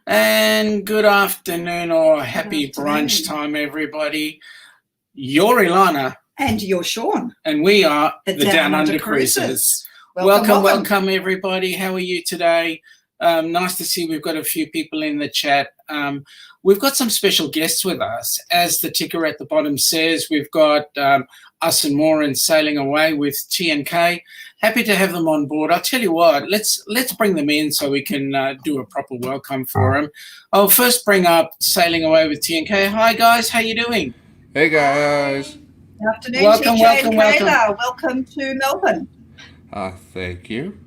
And good afternoon or happy brunch time, everybody. You're Ilana. And you're Sean. And we are the Downunder Cruisers. Welcome, everybody. How are you today? Nice to see we've got a few people in the chat. We've got some special guests with us. As the ticker at the bottom says, we've got us and more and Sailing Away with TNK. Happy to have them on board. I'll tell you what, let's bring them in so we can do a proper welcome for them. I'll first bring up Sailing Away with TNK. Hi, guys. How you doing? Hey, guys. Good afternoon, TJ and Kayla. Welcome to Melbourne. Thank you.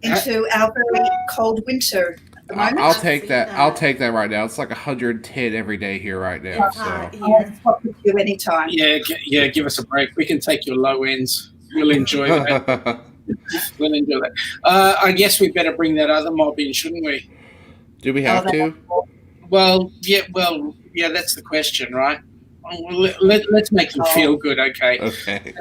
Into our very cold winter at the moment. I'll take that. I'll take that right now. It's like 110 every day here right now. So I'll swap with you anytime. Yeah. Give us a break. We can take your low ends. We'll enjoy that. We'll enjoy that. I guess we better bring that other mob in, shouldn't we? Do we have to? Well, yeah. That's the question, right? Let's make them feel good, okay? Okay.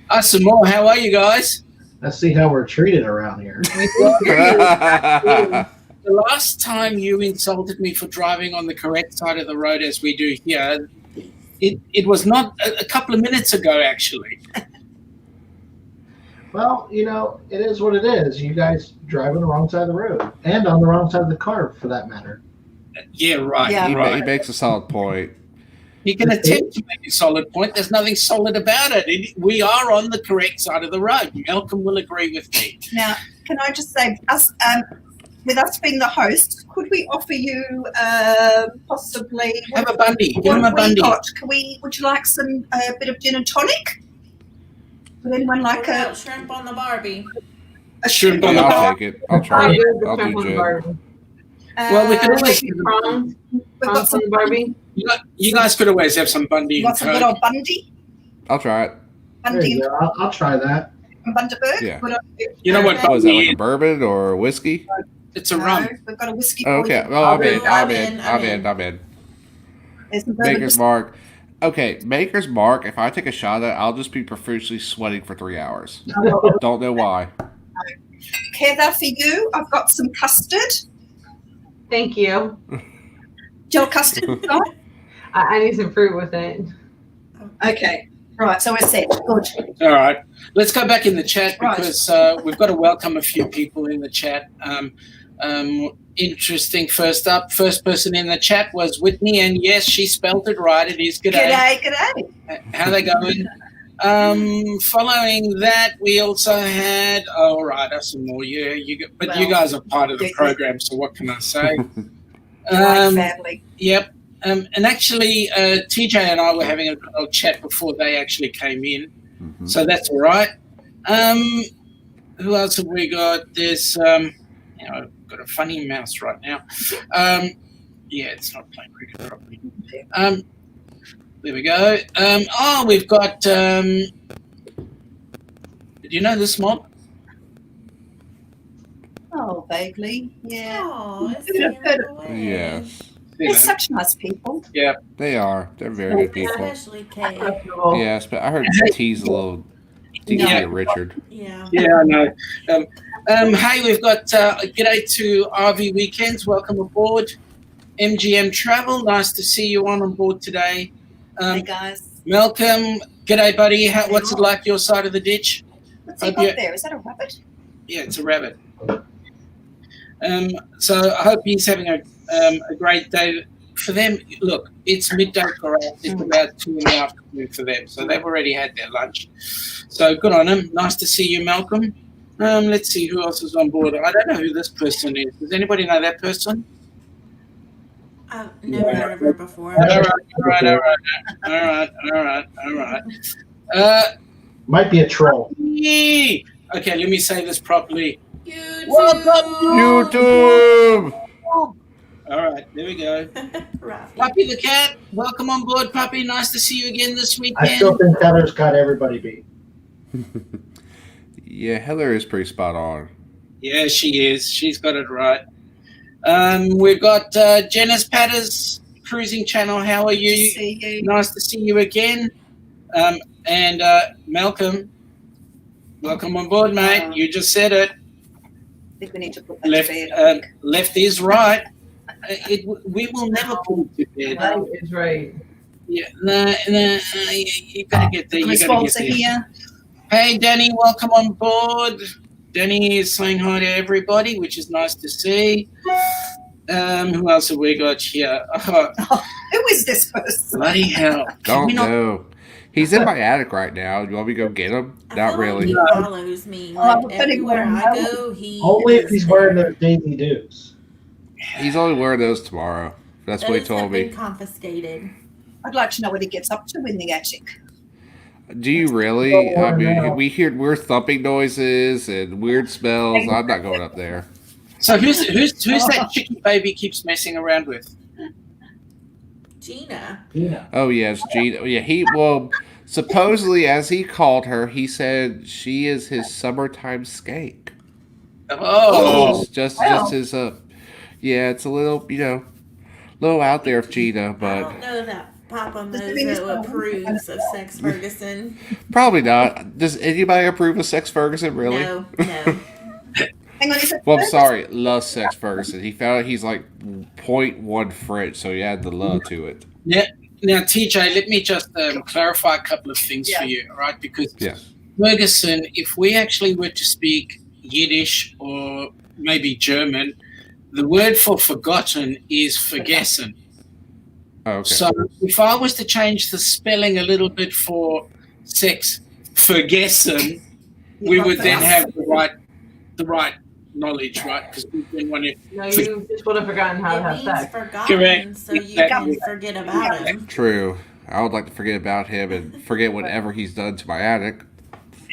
Us and more. How are you guys? Let's see how we're treated around here. The last time you insulted me for driving on the correct side of the road as we do here, it was not a couple of minutes ago, actually. Well, it is what it is. You guys drive on the wrong side of the road and on the wrong side of the car, for that matter. Yeah, right. Yeah. He makes a solid point. You can attempt to make a solid point. There's nothing solid about it. We are on the correct side of the road. Malcolm will agree with me. Now, can I just say, with us being the host, could we offer you possibly have a bundy? Give him a bundy. Would you like some bit of gin and tonic? Would anyone like a shrimp on the Barbie? A shrimp on the I'll Barbie. take it. I'll try it. I'll do gin. Well, we could always we've got some Barbie. You guys could always have some bundy. You want some good old bundy? I'll try it. Bundy. I'll try that. Bundaberg? Yeah. You know what? Was that like a bourbon or whiskey? It's a rum. We've got a whiskey. Okay. Well, I'm in. Maker's Mark. Okay, Maker's Mark. If I take a shot at it, I'll just be profusely sweating for 3 hours. Don't know why. Heather, for you, I've got some custard. Thank you. Gel custard. I need some fruit with it. Okay. Right, so we're set. Good. All right. Let's go back in the chat because we've got to welcome a few people in the chat. Interesting. First person in the chat was Whitney, and yes, she spelled it right. It is g'day. G'day. How are they going? Following that, we also had us and more. Yeah, you guys are part of the program, so what can I say? Family. Yep. And actually, TJ and I were having a little chat before they actually came in, so that's all right. Who else have we got? There's I've got a funny mouse right now. It's not playing cricket properly. There we go. We've got. Do you know this mob? Oh, vaguely. Yeah. Oh, Yes. They're such nice people. Yeah. They are. They're very good people. Especially Kay. Yes, but I heard tease a little. Richard. Yeah. Yeah, I know. Hey, we've got g'day to RV Weekends. Welcome aboard. MGM Travel. Nice to see you on board today. Hey, guys. Malcolm, g'day, buddy. What's it like your side of the ditch? What's he got there? Is that a rabbit? Yeah, it's a rabbit. So I hope he's having a great day. For them, look, it's midday for us. It's about 2 in the afternoon for them. So they've already had their lunch. So good on them. Nice to see you, Malcolm. Let's see who else is on board. I don't know who this person is. Does anybody know that person? I've never heard of her before. All right. Might be a troll. Okay, let me say this properly. YouTube! All right, there we go. Puppy the cat, welcome on board, Puppy. Nice to see you again this weekend. I still think Heather's got everybody beat. Yeah, Heather is pretty spot on. Yeah, she is. She's got it right. We've got Janice Patters, Cruising Channel. How are you? Nice to see you again. And Malcolm, welcome on board, mate. You just said it. think we need to put that Left, to bed. left is right. We will never put it to bed. Right is right. Yeah, no, you gotta get there. You gotta Response get there. here. Hey, Danny, welcome on board. Danny is saying hi to everybody, which is nice to see. Who else have we got here? Oh, Who is this person? bloody hell. Can we Don't not? know. He's in my attic right now. You want me to go get him? I Not feel really. Like he follows me. I'm Like pretty everywhere well I known. go, he Only if is he's there. wearing those Daisy Dukes. He's only wearing those tomorrow. That's what he Those told have been me. confiscated. I'd like to know what he gets up to in the attic. Do you really? I mean, we hear weird thumping noises and weird smells. I'm not going up there. So who's that chicken baby keeps messing around with? Gina. Yeah. Oh yes, Gina. Yeah, supposedly as he called her, he said she is his summertime skank. Oh, Just wow. his yeah, it's a little little out there of Gina, I but don't know that Papa Does it mean it's Mozo not- approves of Sex Ferguson. probably not. Does anybody approve of Sex Ferguson? Really? No. Hang on, is it Well, I'm Fergus? sorry, loves Sex Ferguson. He found out he's like 0.1 French, so he added the love to it. yeah. Now, TJ, let me just clarify a couple of things for you, all right? Because Yes. Ferguson, if we actually were to speak Yiddish or maybe German, the word for forgotten is vergessen. Oh, okay. So if I was to change the spelling a little bit for sex, vergessen, we would then have the right knowledge, right? Because we didn't want to. No, you just would have forgotten how to It have means sex. forgotten, Correct. so you Exactly. can forget about him. True. I would like to forget about him and forget whatever he's done to my attic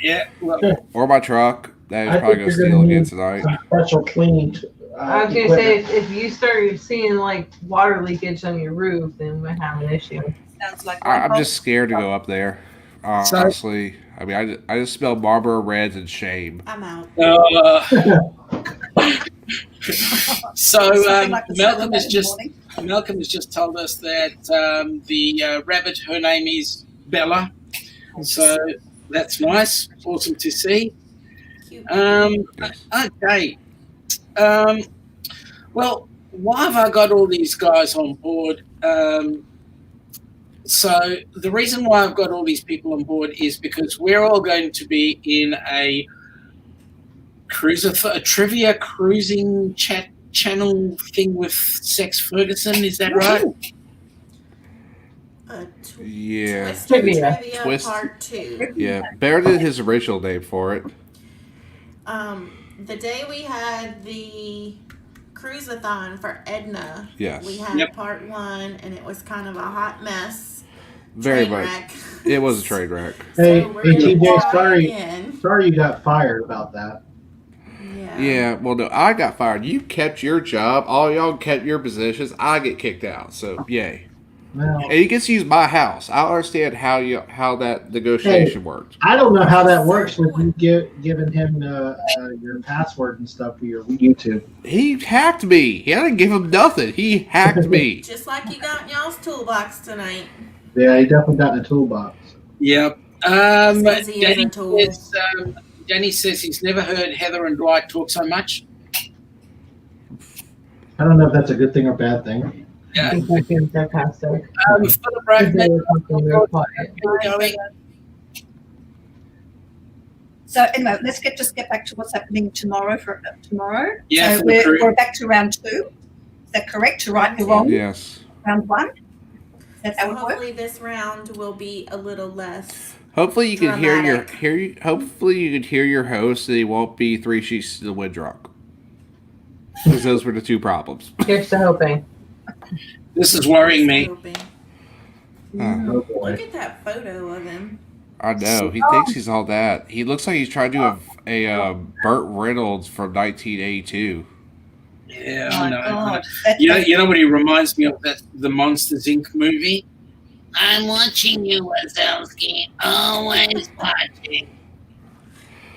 Yeah. Well, or my truck. That I he's probably think going to you're steal gonna again need tonight. some special cleaning. I was gonna say equipment. if you start seeing like water leakage on your roof, then we might have an issue. Sounds like I'm just scared to go up there. So- Honestly, I mean, I just smell Marlboro Reds and shame. I'm out. So Something like the Malcolm has Saturday just morning. Malcolm has just told us that the rabbit, her name is Bella. So that's nice, awesome to see. Cute. Yes. Okay. Well, why have I got all these guys on board? So the reason why I've got all these people on board is because we're all going to be in a a trivia cruising channel thing with Sex Ferguson. Is that right? Yeah. Twister Trivia. Trivia Twist. Part 2. Yeah. Better than his original name for it. The day we had the cruise-a-thon for Edna, Yes. we had Yep. part 1, and it was kind of a hot mess. Very Train much. wreck. It was a train wreck. Hey, So we're hey, gonna TJ, try sorry. again. Sorry you got fired about that. Yeah, well, no, I got fired. You kept your job. All y'all kept your positions. I get kicked out. So, yay. Well, And you get to use my house. I don't understand how that negotiation worked. I don't know how that works with you giving him your password and stuff for your YouTube. He hacked me. I didn't give him nothing. He hacked me. Just like you got in y'all's toolbox tonight. Yeah, he definitely got in the toolbox. Yep. Says he is Danny a tool. says, Danny says he's never heard Heather and Dwight talk so much. I don't know if that's a good thing or bad thing. Yeah. That kind of stuff. For the break, They were talking real quiet. going. So anyway, let's just get back to what's happening tomorrow. Tomorrow. Yeah, So for the crew. we're back to round 2. Is that correct? To right the wrong. Yes. Round 1. Is that how So it works? hopefully this round will be a little less. Hopefully you can Dramatic. hopefully you can hear your host and he won't be 3 sheets to the wind drunk. Because those were the two problems. Here's to hoping. This is worrying me. Hoping. Oh boy. Look at that photo of him. I know. He thinks he's all that. He looks like he's trying to do a Burt Reynolds from 1982. Yeah, Oh I my know. God. That- You know what he reminds me of? That the Monsters Inc. movie. I'm watching you, Wazowski. Always watching.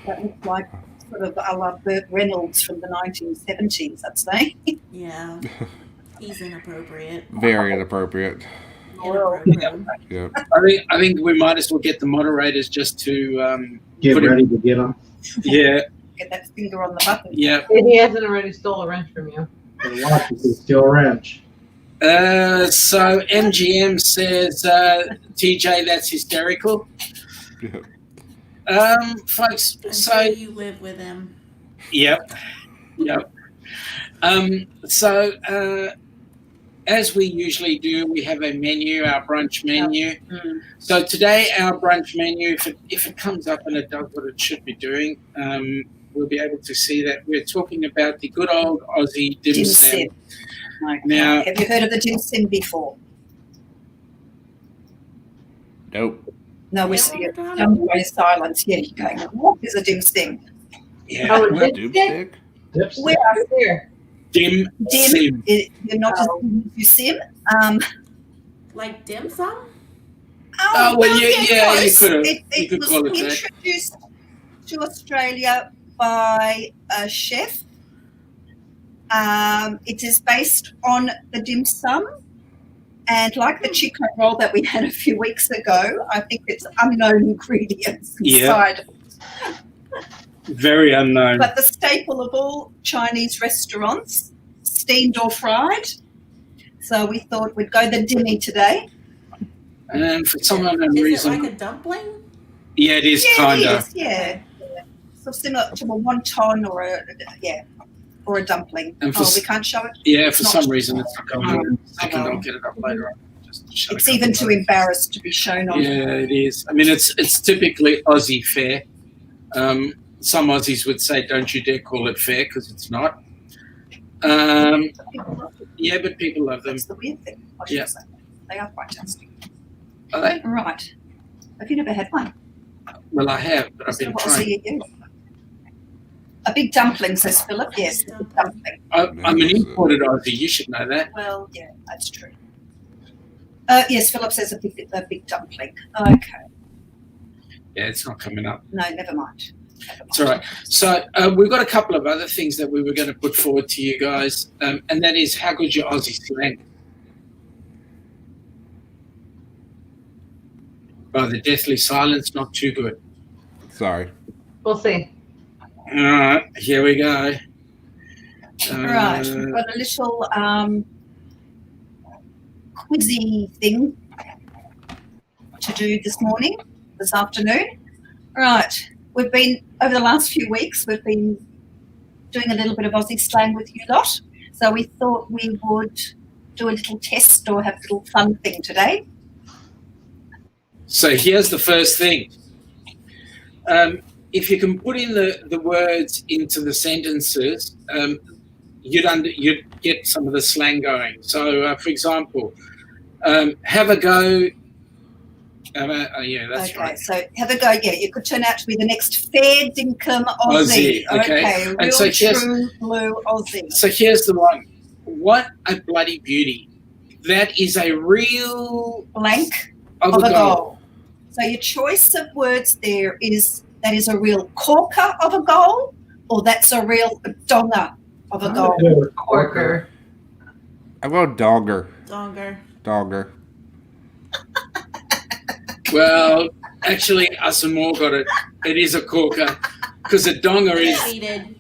That looks like sort of a la Burt Reynolds from the 1970s, I'd say. Yeah. He's inappropriate. Very inappropriate. Inappropriate. Yep. I think we might as well get the moderators just to Get Put him- ready to get him. yeah. get that finger on the button. Yeah. If he hasn't already stole a wrench from you. Watch if you steal a wrench. So MGM says, TJ, that's hysterical. Folks, I'm so sure you live with him. yep. As we usually do, we have a menu, our brunch menu. So today, our brunch menu, if it comes up and it does what it should be doing, we'll be able to see that we're talking about the good old Aussie dim sum. Okay. Now, have you heard of the dim sim before? Nope. No, we're done away silence. Yeah, you're going, what is a dim sim? yeah, Oh, well, Dipstick? Dipstick. Where Here. dim sim. You're not as dim as you sim. Like dim sum? Oh, well, yeah, you close. could It was call it that. introduced to Australia by a chef. It is based on the dim sum, and like the chicken roll that we had a few weeks ago, I think it's unknown ingredients inside. Very unknown. But the staple of all Chinese restaurants, steamed or fried. So we thought we'd go the dimmy today. And for some unknown Is reason, it like a dumpling? yeah, it is Yeah, kind it of. is, yeah. So similar to a wonton or a dumpling. And for we can't show it. Yeah, for Not- some reason it's not going on. well. I'll get it up later on. Just show It's a couple even of too those. embarrassed to be shown on. Yeah, it is. I mean, it's typically Aussie fare. Some Aussies would say, "Don't you dare call it fare," because it's not. Yeah, but people love them. That's the weird thing. I should Yeah. say. They are quite tasty. Are they? Right. Have you never had one? Well, I have, but I've So been what trying. Aussie are you? A big dumpling, says Philip. Yes, a big dumpling. I'm an imported Aussie. You should know that. Well, yeah, that's true. Yes, Philip says a big dumpling. Okay. Yeah, it's not coming up. No, never mind. It's all right. So we've got a couple of other things that we were going to put forward to you guys, and that is how good your Aussie slang. By the deathly silence, not too good. Sorry. We'll see. All right, here we go. Right, we've got a little quizzy thing to do this afternoon. Right, we've been, over the last few weeks, we've been doing a little bit of Aussie slang with you lot. So we thought we would do a little test or have a little fun thing today. So here's the first thing. If you can put in the words into the sentences, you'd get some of the slang going. So, for example, have a go. Yeah, that's okay, right. so have a go. Yeah, you could turn out to be the next fair dinkum Aussie. Okay. Real And so true blue Aussie. So here's the one. What a bloody beauty. That is a real Blank of of a a goal. goal. So your choice of words there is that is a real corker of a goal, or that's a real donger of a goal. Corker. I'm going dogger. Longer. Dogger. Well, actually, us and more got it. It is a corker because a donger is. Cheated.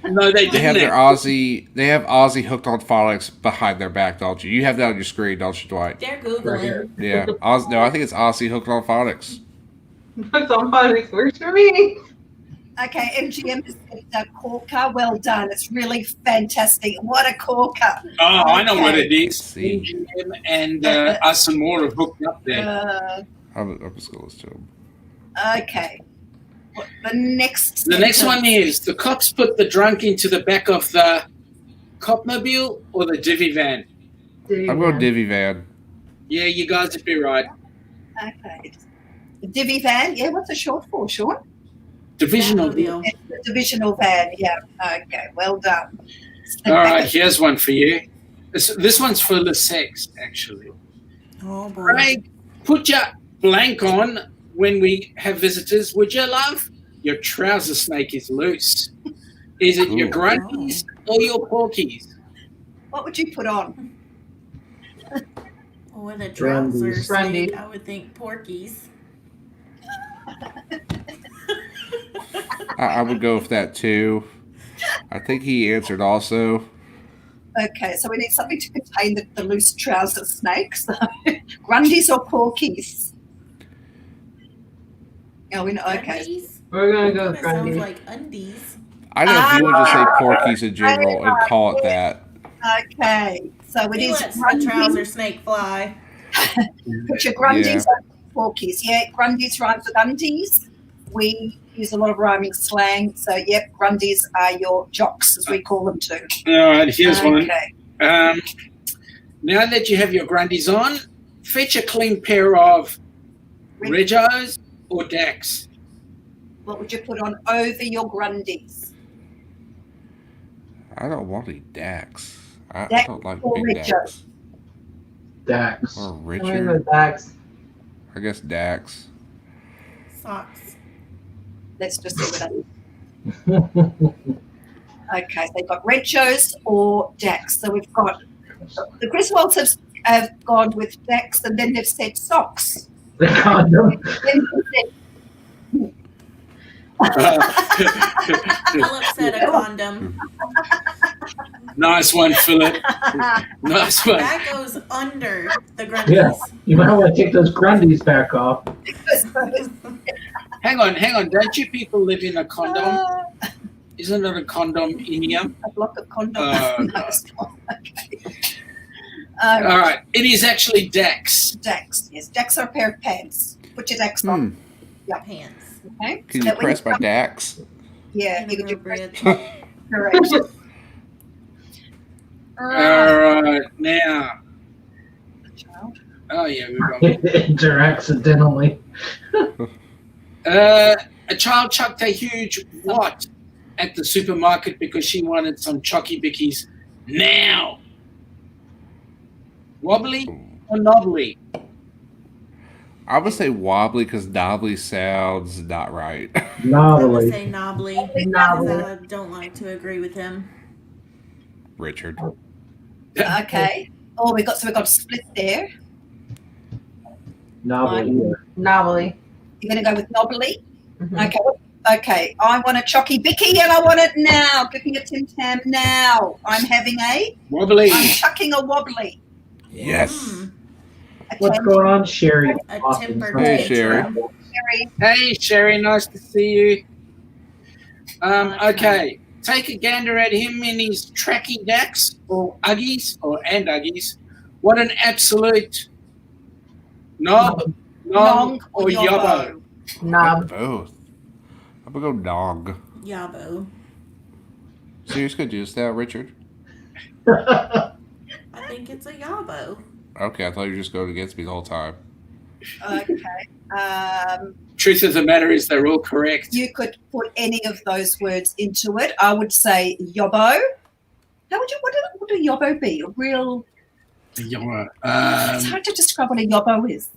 No, they They have didn't. their Aussie. They have Aussie hooked on phonics behind their back, don't you? You have that on your screen, don't you, Dwight? They're Googling. Yeah. No, I think it's Aussie hooked on phonics. That's on phonics works for me. Okay, MGM has said a corker. Well done. It's really fantastic. What a corker. Oh, I know what it is. See. MGM and us and more have hooked up there. I'm just going to listen to him. Okay. The next The next one is the cops put the drunk into the back of the copmobile or the divvy van. I'm going divvy van. Yeah, you guys would be right. Okay. The divvy van. Yeah, what's it short for, Sean? Divisional. Batmobile. It's the divisional van. Yeah. Okay. Well done. All right, here's one for you. This one's for the sex, actually. Oh boy. Craig, put your blank on when we have visitors, would you, love? Your trouser snake is loose. Is it your Ooh. grunties or your porkies? What would you put on? Oh, with a trouser Grundies. snake, Grundies. I would think Porkies. I would go with that too. I think he answered also. Okay, so we need something to contain the loose trouser snake. So, Grundies or Porkies? Oh, we know. Okay. Undies? We're gonna go That with sounds Grundy. like undies. I know he would just say porkies in general and call it that. Okay, so it He is lets the trouser Grundies. snake fly. Put your Grundies Yeah. or Porkies. Yeah, Grundies rhymes with undies. We use a lot of rhyming slang. So, yep, Grundies are your jocks, as we call them too. All right, here's one. Okay. Now that you have your Grundies on, fetch a clean pair of Regos or Dax. What would you put on over your Grundies? I don't want any Dax. I Dax don't like or big Richo? Dax. Dax. Or I'm gonna go Richard. with Dax. I guess Dax. Socks. Let's just see what that is. Okay, so they've got Rechos or Dax. So we've got the Griswolds have gone with Dax, and then they've said socks. The condom. Then they've Philip said a condom. Nice one, Philip. said, Nice one. That goes under the Grundies. Yeah. You might want to take those Grundies back off. Hang on. Don't you people live in a condom? Isn't it a condominium? a block of condoms. No. No, it's not. Okay. All right. It is actually Dax. Dax. Yes, Dax are a pair of pants. Put your Dax on. Pants. Okay. Can So you that when press my come- Dax? Yeah, you could do press. Inappropriate. Correct. All right. Now. Child. Oh, yeah, we've got Enter accidentally. A child chucked a huge what at the supermarket because she wanted some chocky bickies now. Wobbly or knobbly? I would say wobbly because knobbly sounds not right. I'm gonna Novelly. say knobbly. Knobbly. I don't like to agree with him. Richard. Okay. Oh, we've got a split there. Novelly. Novelly. You're going to go with knobbly. Mhm. Okay. Okay. I want a chocky bicky and I want it now. Give me a Tim Tam now. I'm having Wobbly. I'm chucking a wobbly. Yes. Mm, What's going on, Sherry? a Austin? temper Hey, Sherry. tantrum. Sherry. Hey, Sherry, nice to see you. Okay, take a gander at him in his tracky Dax or Uggies and Uggies. What an absolute knob, Long or yobbo. Knob. Both. I'm gonna go dog. Yabo. So you're just gonna do this now, Richard? I think it's a yabo. Okay, I thought you were just going against me the whole time. Okay. Truth of the matter is they're all correct. You could put any of those words into it. I would say yobbo. How would you? What would a yobbo be? A real. Yobbo. It's hard to describe what a yobbo is.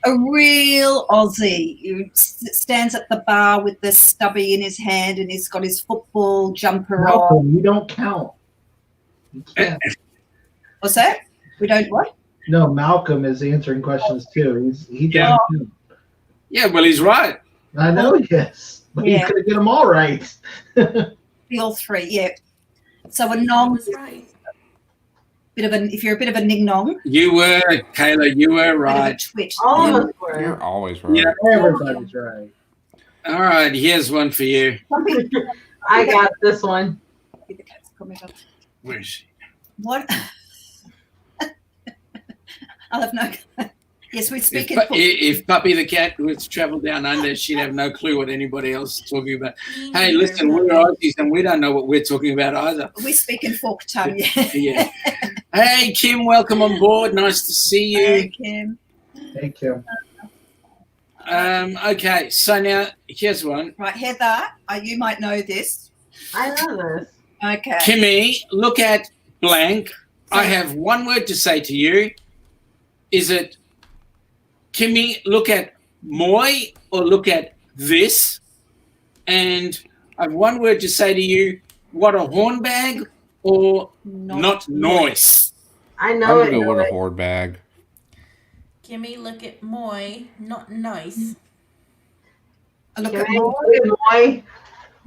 A real Aussie who stands at the bar with the stubby in his hand and he's got his football jumper on. Malcolm, you don't count. You can't. What's that? We don't what? No, Malcolm is answering questions too. He Yeah. doesn't count. Yeah, well, he's right. I know he is, but he's Yeah. gonna get them all right. The all three, yeah. So a I nong was is right. if you're a bit of a ning nong, You were, Kayla, you were bit of a right. twit. All Yeah. of us were. You're always right. Yeah. Everybody's right. All right, here's one for you. Some people- I got this one. The cat's coming up. Where is she? What? I'll have no. Yes, we speak If, in. if Puppy the cat was traveled down under, she'd have no clue what anybody else is talking about. Me Hey, neither, listen, we're Puppy. Aussies and we don't know what we're talking about either. We speak in fork tongue. Yeah. Yeah. Hey, Kim, welcome on board. Nice to see Hey, you. Kim. Thank you. Okay, so now here's one. Right, Heather. You might know this. I know this. Okay. Kimmy, look at blank. I have one word to say to you. Is it, Kimmy, look at moi or look at this? And I have one word to say to you. What a hornbag or not noise? I I'm know gonna it. go know with a it. horde bag. Gimme look at moi, not nice. Look Can at I more. look at Moy?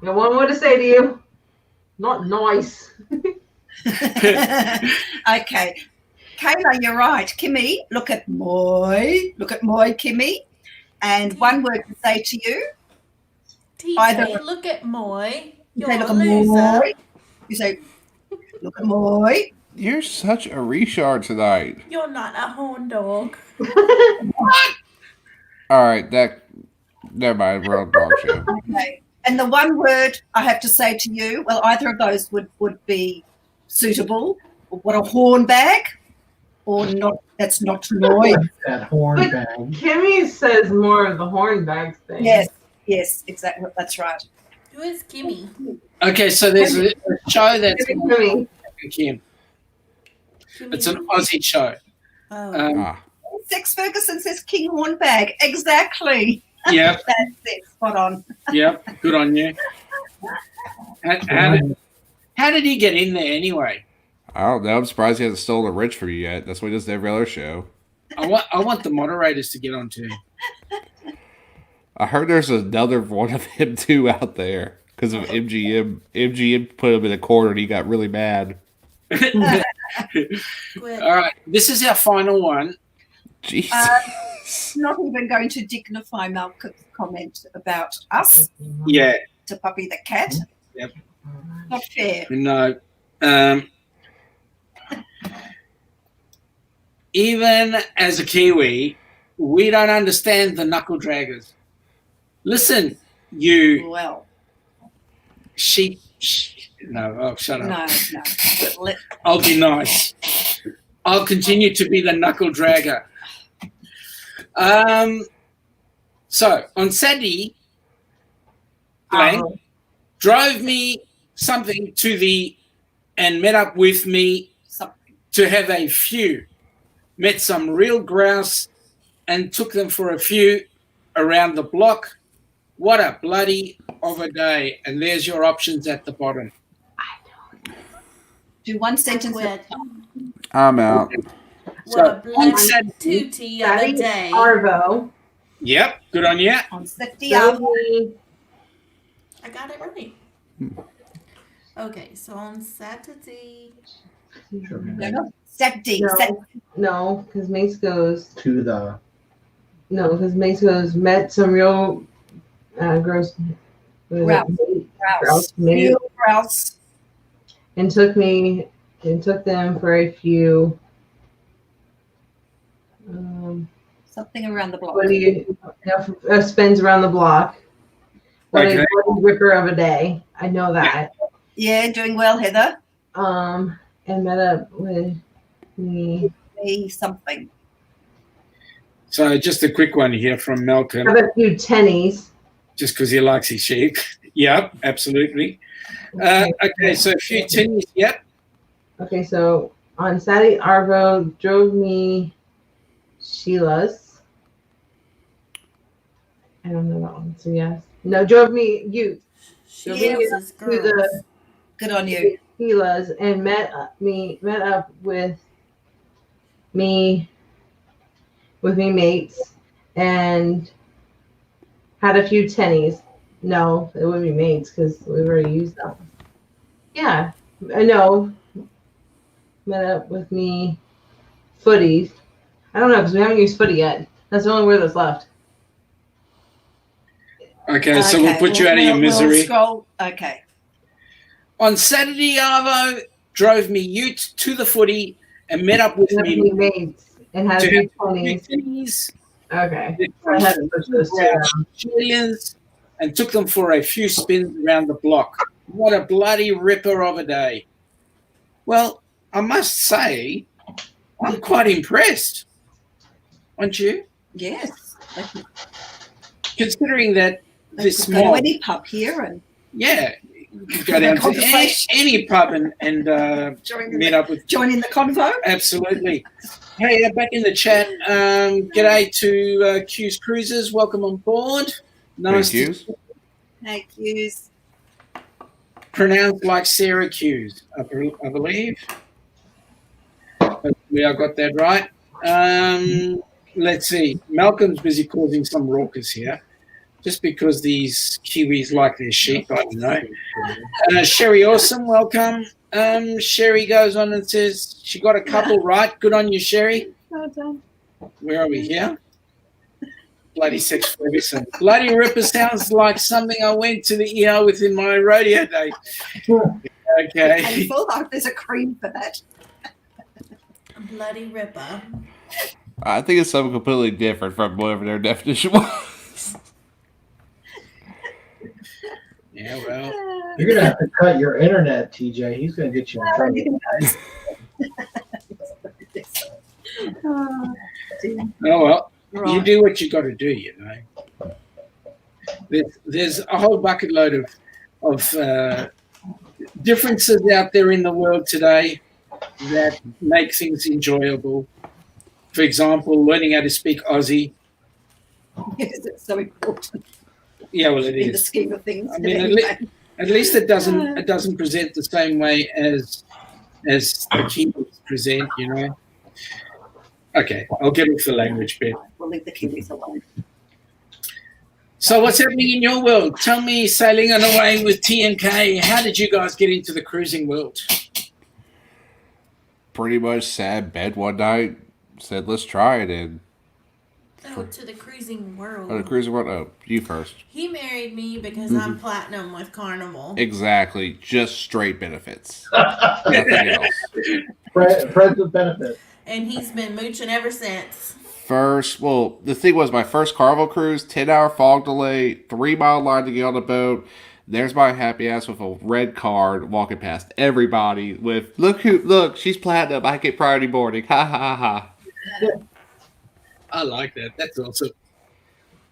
got one more to say to you. Not nice. Okay. Kayla, you're right. Kimmy, look at moi, Kimmy. And one word to say to you. TJ, look at moi. You You're say, a look at loser. moi. You say, look at moi. You're such a Richard tonight. You're not a horn dog. All right, never mind. We're on the wrong show. Okay. And the one word I have to say to you, well, either of those would be suitable. What a horn bag, or not? That's not noise. That horn But bag. Kimmy says more of the horn bags thing. Yes, exactly. That's right. Who is Kimmy? Okay, so there's a show that's Kimmy. Kim. It's an Aussie show. Oh. Sex Ferguson says King Hornbag. Exactly. Yep. That's it. Spot on. Yep. Good on you. How did he get in there anyway? I don't know. I'm surprised he hasn't stolen a rich from you yet. That's what he does in every other show. I want the moderators to get on too. I heard there's another one of him too out there because of MGM. MGM put him in a corner and he got really mad. Quit. All right, this is our final one. Jesus. Not even going to dignify Malcolm's comment about us Yeah. to Puppy the cat. Yep. Not fair. No. Even as a Kiwi, we don't understand the knuckle draggers. Listen, you Well, sheep. No, oh, shut up. no. I'll be nice. I'll continue to be the knuckle dragger. So on Saturday, Blank drove me something and met up with me to have a few. Met some real grouse and took them for a few around the block. What a bloody of a day. And there's your options at the bottom. Do one sentence. Quit. I'm out. What a on bloody Saturday, tootie of a day. Arvo. yep, good on you. On Saturday, I got it right. Okay, so on Saturday. Saturday. No, because Mace goes. To the. No, because Mace goes met some real gross. Grouse. Meat, Real grouse. and took them for a few. Something around the block. What do you? Spins around the block. What Okay. a bloody ripper of a day. I know that. Yeah, doing well, Heather. And met up with me. Something. So just a quick one here from Malcolm, Have a few tennies. just because he likes his sheep. Yep, absolutely. Okay, so a few tinnies. Yep. Okay, so on Saturday, Arvo drove me Sheila's. I don't know that one, so yes. No, drove me you. Sheila's To the Good on you. Sheila's and met up with me mates and had a few tennies. No, it wouldn't be mates because we've already used them. Yeah, I know. Met up with me footies. I don't know because we haven't used footy yet. That's the only word that's left. Okay, so we'll put you out of your misery. We'll scroll. Okay. On Saturday, Arvo drove me ute to the footy and met up with me mates and had a to few have twenties. tinnies, Okay. I had to push those two down. Australians, and took them for a few spins around the block. What a bloody ripper of a day. Well, I must say, I'm quite impressed. Aren't you? Yes. Considering that this Go to mob, any pub here and yeah, you could go down to any pub and meet up with. join in the convo. Absolutely. Hey, back in the chat. G'day to Q's Cruises. Welcome on board. Nice Thank to you. Thank you. pronounced like Syracuse, I believe. Hopefully I got that right. Let's see. Malcolm's busy causing some raucous here. just because these Kiwis like their sheep, I don't know. Sherry Awesome, welcome. Sherry goes on and says she got a couple right. Good on you, Sherry. Well done. Where are we here? Bloody Sex Ferguson. Bloody Ripper sounds like something I went to the ER with in my rodeo day. Okay. Painful. I hope there's a cream for that. Bloody Ripper. I think it's something completely different from whatever their definition was. Yeah, well. You're going to have to cut your internet, TJ. He's going to get you in trouble. Oh, well. Right. You do what you got to do, you know. There's a whole bucket load of differences out there in the world today that make things enjoyable. For example, learning how to speak Aussie. Yes, it's so important Yeah, well, it in the is. scheme of things. I mean, at least it doesn't present the same way as the Kiwis present, you know. Okay, I'll get off the language bit. We'll leave the Kiwis alone. So what's happening in your world? Tell me, sailing on away with T&K, how did you guys get into the cruising world? Pretty much sat in bed one night, said, let's try it. And Oh, to the cruising world. the cruising world, oh, you first. He married me because I'm platinum with Carnival. Exactly. Just straight benefits. Nothing else. Friends with benefits. And he's been mooching ever since. The thing was, my first Carnival cruise, 10-hour fog delay, 3-mile line to get on the boat. There's my happy ass with a red card walking past everybody with, look, she's platinum. I get priority boarding. Ha, ha, ha. I like that. That's awesome.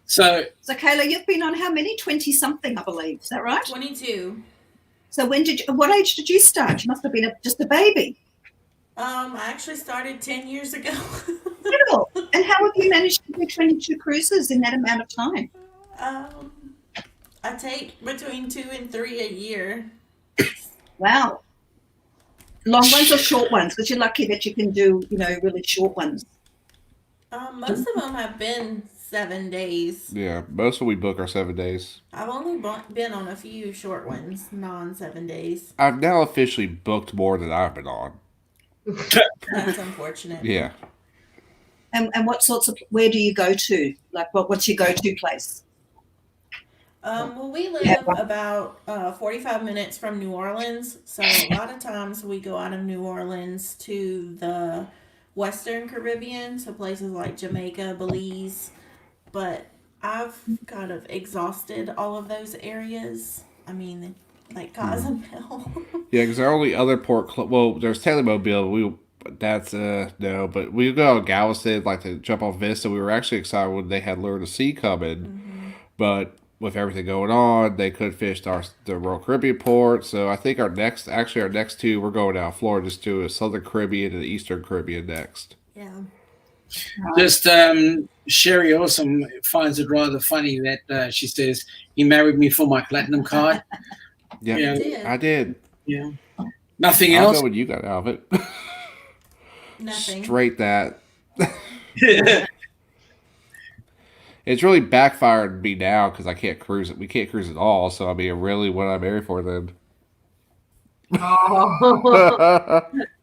So Kayla, you've been on how many? 20-something, I believe. Is that right? 22. So what age did you start? You must have been just a baby. I actually started 10 years ago. Incredible. And how have you managed to do 22 cruises in that amount of time? I take between 2 and 3 a year. Wow. Long ones or short ones? Because you're lucky that you can do, really short ones. Most of them have been 7 days. Yeah, most of we book are 7 days. I've only been on a few short ones, non-7 days. I've now officially booked more than I've been on. That's unfortunate. Yeah. And where do you go to? Like, what's your go-to place? Well, we live about 45 minutes from New Orleans, so a lot of times we go out of New Orleans to the Western Caribbean, so places like Jamaica, Belize, but I've kind of exhausted all of those areas. I mean, like Cozumel. Yeah, because our only other port, there's Taylor-Mobile, no, but we go to Galveston, like to jump off Vista. We were actually excited when they had Lure to Sea coming, but with everything going on, they couldn't finish the Royal Caribbean port. So I think our next two, we're going out Florida just to the Southern Caribbean and the Eastern Caribbean next. Yeah. just Sherry Awesome finds it rather funny that she says, he married me for my platinum card. Yeah, I did. Yeah. Nothing I don't else? know what you got out of it. Nothing. Straight that. It's really backfired on me now because I can't cruise it. We can't cruise at all. So I mean, really, what am I married for then? Oh.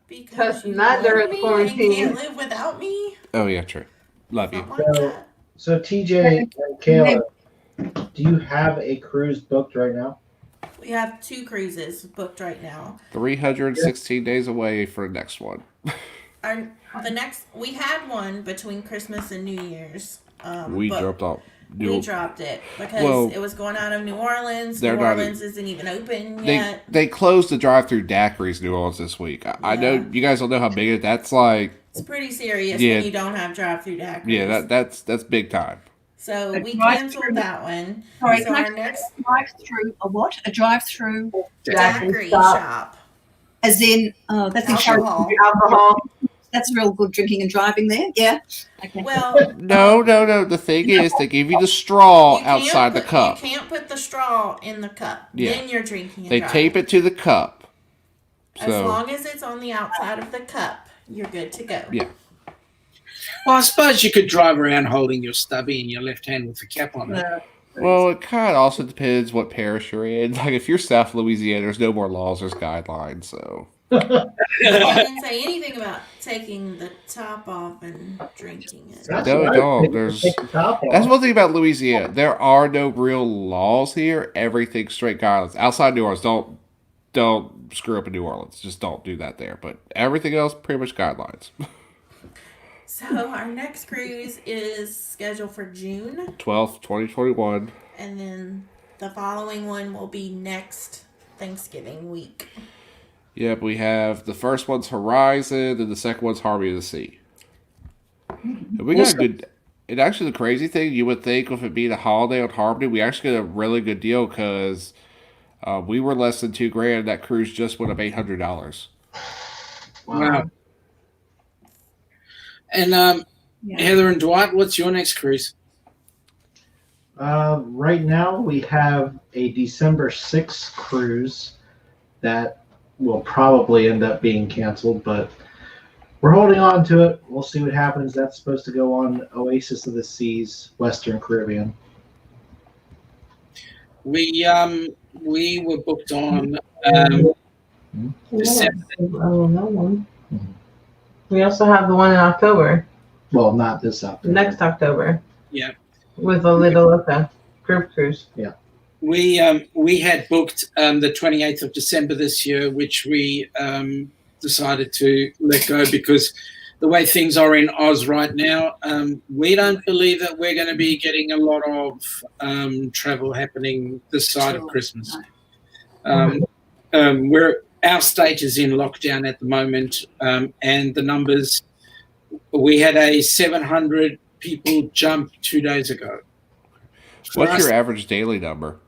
Because you Not love during me quarantine. and can't live without me. Oh yeah, true. Love you. Something like that. So TJ and Kayla, do you have a cruise booked right now? We have 2 cruises booked right now. 316 days away for the next one. We had one between Christmas and New Year's. We but dropped off. We dropped it because it was going out of New Orleans. New Orleans isn't even open yet. They closed the drive-through daiquiris New Orleans this week. I know you guys don't know how big it. That's like it's pretty serious when you don't have drive-through daiquiris. Yeah, that's big time. So we canceled that one. Sorry, so our next drive-through a what? A drive-through daiquiri shop. As in, that's alcohol. That's real good drinking and driving there. Yeah. Okay. Well, no. The thing is, they give you the straw outside the cup. You can't put the straw in the cup. Yeah. Then you're drinking and They driving. tape it to the cup. As long as it's on the outside of the cup, you're good to go. Yeah. Well, I suppose you could drive around holding your stubby in your left hand with the cap on it. Well, it kind of also depends what parish you're in. Like, if you're South Louisiana, there's no more laws, there's guidelines, so. I didn't say anything about taking the top off and drinking it. That's No, what we I don't. think. There's Take the top off. That's one thing about Louisiana. There are no real laws here. Everything's straight guidelines. Outside New Orleans, don't screw up in New Orleans. Just don't do that there. But everything else, pretty much guidelines. So our next cruise is scheduled for June, 12th, 2021. and then the following one will be next Thanksgiving week. Yep, we have the first one's Horizon, and the second one's Harmony of the Sea. And we got a good. And actually, the crazy thing, you would think with it being a holiday on Harmony, we actually got a really good deal because we were less than $2,000. That cruise just went up $800. Wow. And Heather and Dwight, what's your next cruise? Right now, we have a December 6th cruise that will probably end up being canceled, but we're holding on to it. We'll see what happens. That's supposed to go on Oasis of the Seas, Western Caribbean. We were booked on December. Oh, no one. We also have the one in October, Well, not this October. next October, Yeah. with a Little Oka group cruise. We had booked the 28th of December this year, which we decided to let go because the way things are in Oz right now, we don't believe that we're going to be getting a lot of travel happening this side of Christmas. Our state is in lockdown at the moment, and the numbers, we had a 700 people jump 2 days ago. What's your average daily number?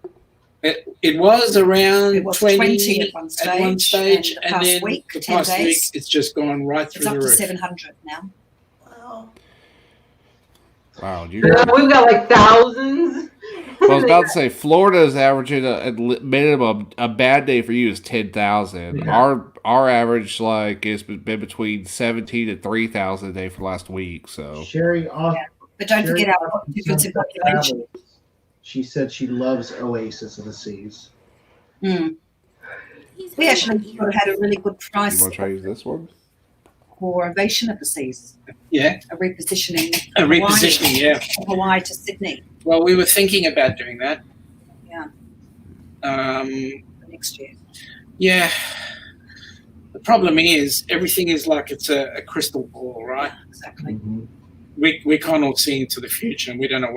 It was around It was 20 at one stage, and the past then week, the 10 past week, days, it's just gone right it's through up the to roof. 700 now. Wow. Wow, We've got like thousands. Well, I was about to say Florida is averaging a minimum. A bad day for you is 10,000. Yeah. Our average has been between 17 and 3,000 a day for last week. So Sherry, But don't forget our difference in population. She said she loves Oasis of the Seas. We actually had a really good you price want to try to use this one? for Ovation of the Seas, Yeah, a repositioning a repositioning. Yeah. from Hawaii to Sydney Well, we were thinking about doing that. Yeah. For next year. Yeah. The problem is everything is like it's a crystal ball, right? Exactly. Mm-hmm. We can't all see into the future, and we don't know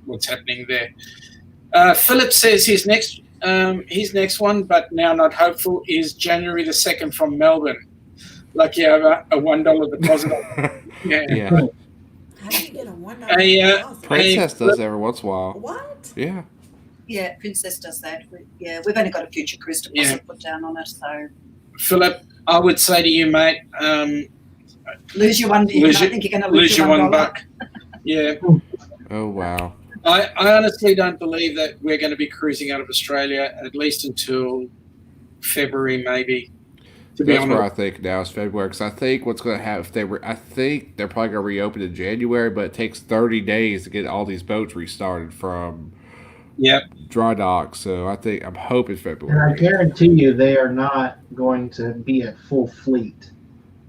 what's happening there. Philip says his next one, but now not hopeful, is January the 2nd from Melbourne. Like you have a $1 deposit. Yeah. Yeah. How do you get a $1 Princess does every once in a while. What? Yeah. Yeah, Princess does that. We've only got a future cruise deposit put down on it, so Philip, I would say to you, mate, lose your one. I think you're going to lose your $1. Yeah. Oh, wow. I honestly don't believe that we're going to be cruising out of Australia at least until February, maybe. To be That's honest. where I think now is February, because I think what's going to happen, I think they're probably going to reopen in January, but it takes 30 days to get all these boats restarted from dry dock. So I'm hoping February. And I guarantee you they are not going to be at full fleet.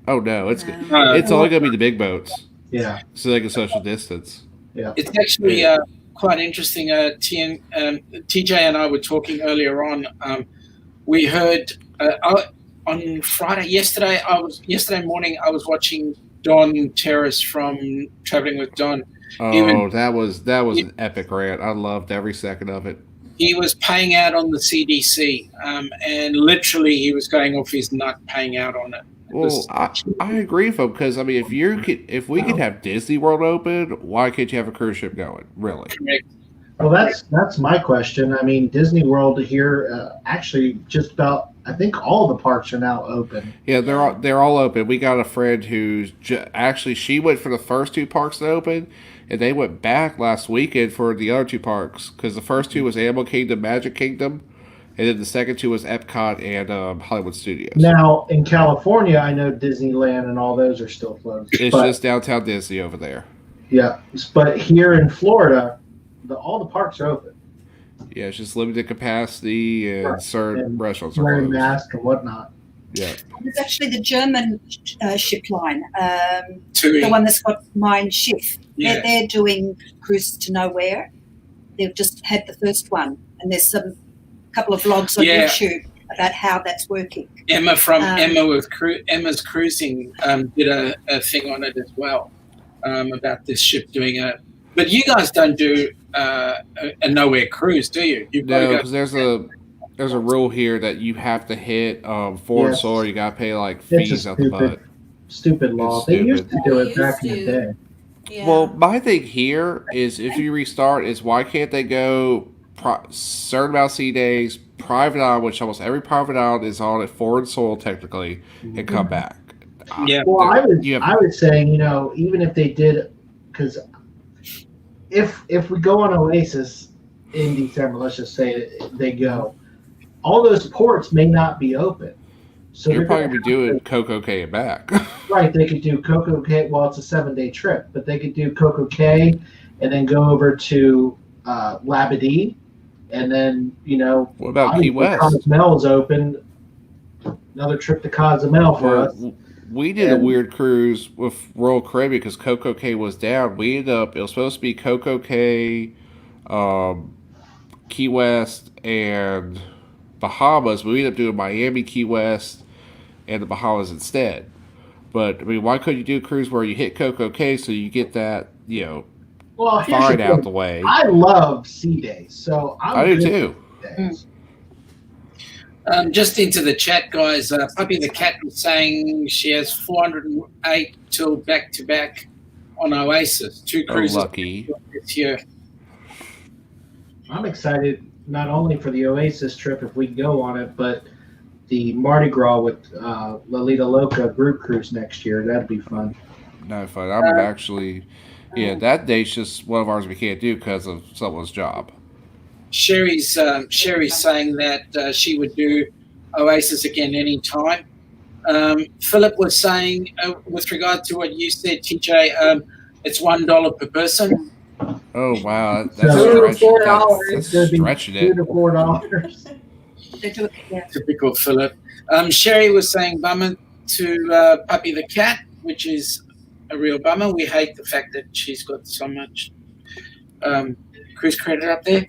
Oh, no. It's No. it's only going to be the big boats. Yeah. So they can social distance. Yeah. It's actually quite interesting. TJ and I were talking earlier on. We heard on yesterday morning, I was watching Don Terrace from Traveling with Don. Oh, that was an epic rant. I loved every second of it. He was paying out on the CDC, and literally he was going off his nut paying out on it. Well, I agree with him, because I mean, if we could have Disney World open, why can't you have a cruise ship going? Really? Correct. Well, that's my question. I mean, Disney World here, actually, just about, I think all the parks are now open. Yeah, they're all open. We got a friend who's actually, she went for the first two parks to open, and they went back last weekend for the other two parks, because the first two was Animal Kingdom, Magic Kingdom, and then the second two was Epcot and Hollywood Studios. Now, in California, I know Disneyland and all those are still closed. It's just downtown Disney over there. Yeah, but here in Florida, all the parks are open. Yeah, it's just limited capacity and Right. certain And restaurants are wearing closed. masks and whatnot. Yeah. There's actually the German ship line, TUI. the one that's got Mein Schiff. Yeah. They're doing cruises to nowhere. They've just had the first one, and there's some couple of vlogs on Yeah. YouTube about how that's working. Emma from Emma's Cruising did a thing on it as well about this ship doing it. But you guys don't do a nowhere cruise, do you? You've got to No, go. because there's a rule here that you have to hit foreign Yes. soil. You got to pay like It's fees a out the butt. stupid law. It's They used stupid. to do They it back in used the to. day. Yeah. Well, my thing here is if you restart, is why can't they go certain amount of sea days, private island, which almost every private island is on at foreign soil technically, and come back. Yeah. Well, I Yeah. was saying, even if they did, because if we go on Oasis in December, let's just say they go, all those ports may not be open. So You're they're probably gonna gonna be doing Coco Cay and back. right. They could do Coco Cay. Well, it's a 7-day trip, but they could do Coco Cay and then go over to Labadee, and then What about Key West? Cozumel's open. Another trip to Cozumel for us. We did a And- weird cruise with Royal Caribbean because Coco Cay was down. We ended up, it was supposed to be Coco Cay, Key West, and Bahamas, but we ended up doing Miami, Key West, and the Bahamas instead. But, I mean, why couldn't you do a cruise where you hit Coco Cay so you get that, Well, here's fine the out thing. the way? I love sea days, so I do good too. with days. Just into the chat, guys. Puppy the Cat was saying she has 408 till back to back on Oasis. 2 Oh, cruises lucky. this year. I'm excited not only for the Oasis trip if we go on it, but the Mardi Gras with Lolita Loca group cruise next year. That'd be fun. No fun. I would actually, that date's just one of ours we can't do because of someone's job. Sherry's saying that she would do Oasis again anytime. Philip was saying, with regard to what you said, TJ, it's $1 per person. Oh, wow. That's So- stretching It's going to be stretching $2 it. to $4. They do it, yeah. Typical Philip. Sherry was saying bummer to Puppy the Cat, which is a real bummer. We hate the fact that she's got so much cruise credit up there.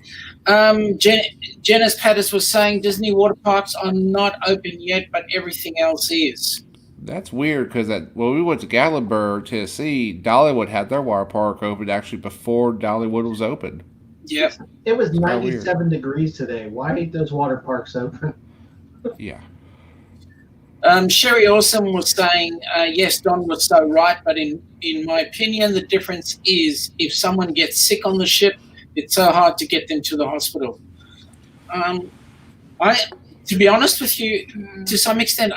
Janice Pattis was saying Disney water parks are not open yet, but everything else is. That's weird because when we went to Gatlinburg, Tennessee, Dollywood had their water park open actually before Dollywood was open. Yep. It was kinda 97 degrees today. Why ain't those water parks open? Yeah. Sherry Awesome was saying, yes, Don was so right, but in my opinion, the difference is if someone gets sick on the ship, it's so hard to get them to the hospital. To be honest with you, to some extent,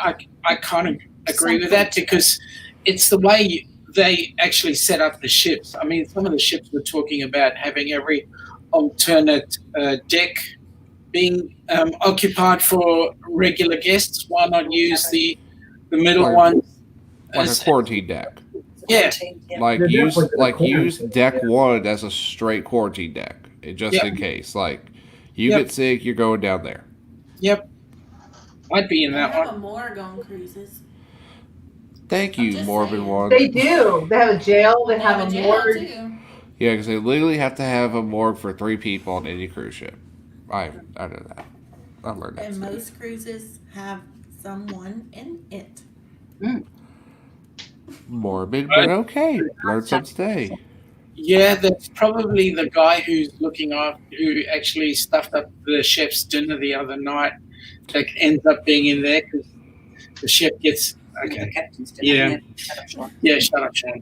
I kind of agree with that because it's the way they actually set up the ships. I mean, some of the ships were talking about having every alternate deck being occupied for regular guests. Why not use the middle Like- one? Like a quarantine deck. Yeah. Yeah. Like They're use definitely gonna use quarantine, deck yeah. one as a straight quarantine deck, just Yep. in case. Like you Yep. get sick, you're going down there. Yep. I'd be in They that have one. a morgue on cruises. Thank I'm you, just Morbid saying. One. They do. They have a jail. They have a jail, morgue. too. Yeah, because they literally have to have a morgue for 3 people on any cruise ship. I know that. I learned that. And today. most cruises have someone in it. Morbid, but okay. Learn something today. Yeah, that's probably the guy who actually stuffed up the chef's dinner the other night that ends up being in there because the chef gets The okay. captain's dinner, Yeah. Shut up, Sean. Yeah, shut up, Sean.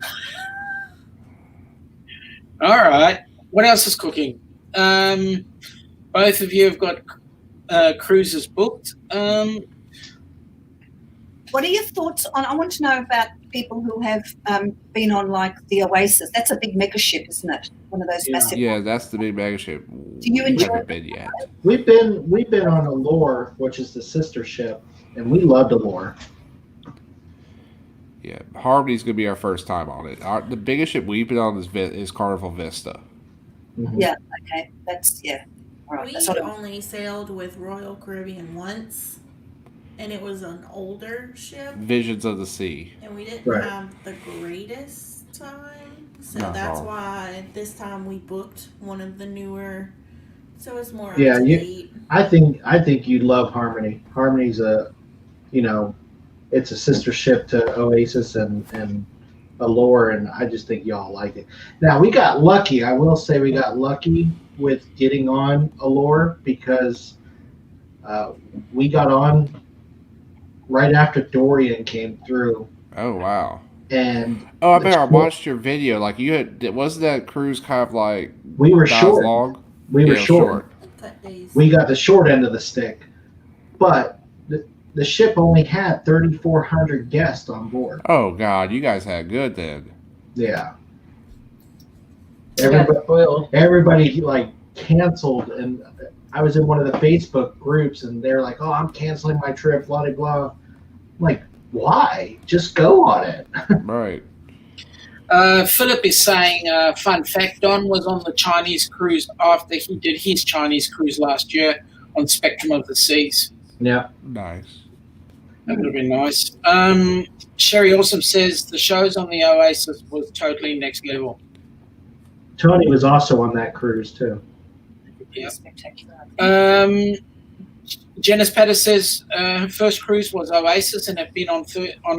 All right. What else is cooking? Both of you have got cruises booked. What are your thoughts on? I want to know about people who have been on like the Oasis. That's a big mega ship, isn't it? One of those Yeah. massive. Yeah, that's the big mega ship. you We enjoy haven't been yet. We've been on Allure, which is the sister ship, and we loved Allure. Yeah, Harmony's gonna be our first time on it. The biggest ship we've been on is Carnival Vista. Yeah. Okay. That's yeah. All right, We that's sort of only sailed with Royal Caribbean once, and it was an older ship, Visions of the Sea. and we didn't Right. have the greatest time. So Not at that's all. why this time we booked one of the newer, so it's more Yeah, up to date. I think you'd love Harmony. Harmony's it's a sister ship to Oasis and Allure, and I just think y'all like it. Now we got lucky. I will say we got lucky with getting on Allure because we got on right after Dorian came through, Oh wow. and Oh, I bet I watched your video. Like you had, wasn't that cruise kind of like we were not as short. long? We were Yeah, short. Cut days. We got the short end of the stick, but the ship only had 3,400 guests on board. Oh God, you guys had good then. Yeah. I got spoiled. Everybody like canceled, and I was in one of the Facebook groups, and they're like, "Oh, I'm canceling my trip." Blah blah blah. I'm like, why? Just go on it. Right. Philip is saying, fun fact, Don was on the Chinese cruise after he did his Chinese cruise last year on Spectrum of the Seas. Yeah. Nice. That would have been nice. Sherry Awesome says the shows on the Oasis was totally next level. Tony was also on that cruise too. Yeah. spectacular. Janice Patter says her first cruise was Oasis and have been on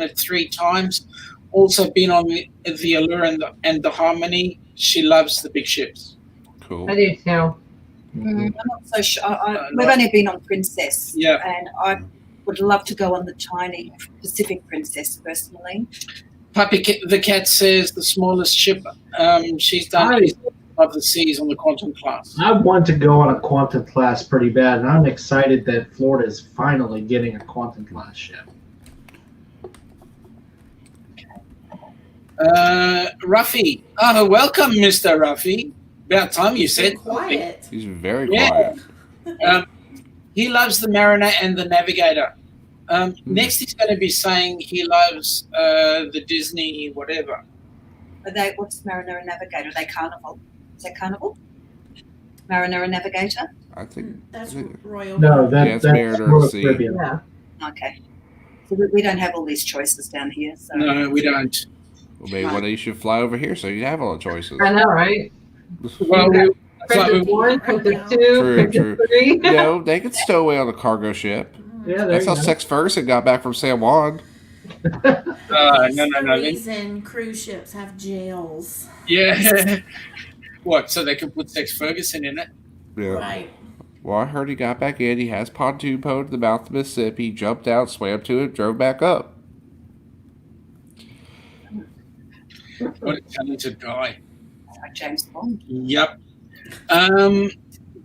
it 3 times. Also been on the Allure and the Harmony. She loves the big ships. Cool. I do too. I'm not so sure. We've only been on Princess, Yeah. and I would love to go on the tiny Pacific Princess personally. Puppy the Cat says the smallest ship she's done is of the Seas on the Quantum class. I want to go on a Quantum class pretty bad, and I'm excited that Florida is finally getting a Quantum class ship. Ruffy. Oh, welcome, Mr. Ruffy. About time you said Quiet. He's very Yeah. quiet. He loves the Mariner and the Navigator. Next, he's going to be saying he loves the Disney whatever. What's Mariner and Navigator? Are they Carnival? Is that Carnival? Mariner and Navigator? I think That's is it- Royal. No, Caribbean. that's Mariner Royal of the Sea. Caribbean. Yeah. Okay. So we don't have all these choices down here. So No, we don't. well, maybe one day you should fly over here so you have all the choices. I know, right? Well, Princess 1, Princess 2, True, Princess true. 3. No, they could stow away on a cargo ship. Yeah, there That's you how go. Sex Ferguson got back from San Juan. no. The reason cruise ships have jails. Yeah. What? So they can put Sex Ferguson in it? Yeah. Right. Well, I heard he got back in. He has pontoon boat to the mouth of Mississippi. He jumped out, swam to it, drove back up. What a talented guy. like James Bond. Yep.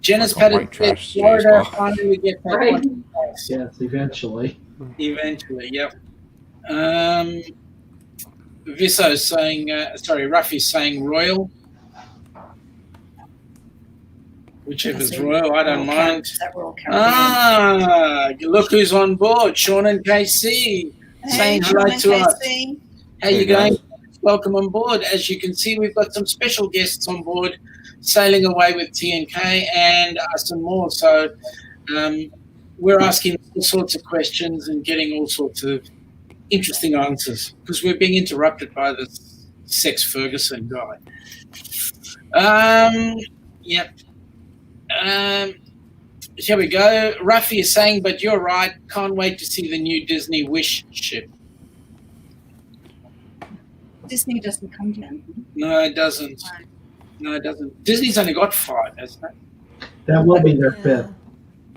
Janice Like a white Pettit trash says Florida James Bond. finally get that Right. one place. Yes, eventually. Eventually, yep. Visso's saying, Ruffy's saying Royal. Whichever's Royal, I don't mind. Is that Royal Caribbean? Ah, look who's on board. Sean and KC saying hello Sean and to us. KC. How you Hey, going? guys. Welcome on board. As you can see, we've got some special guests on board, sailing away with TNK and us and more. So we're asking all sorts of questions and getting all sorts of interesting answers because we're being interrupted by this Sex Ferguson guy. Yep. Here we go. Ruffy is saying, but you're right. Can't wait to see the new Disney Wish ship. Disney doesn't come down. No, it doesn't. No, it doesn't. Disney's only got 5, hasn't it? That will be their Yeah. fifth.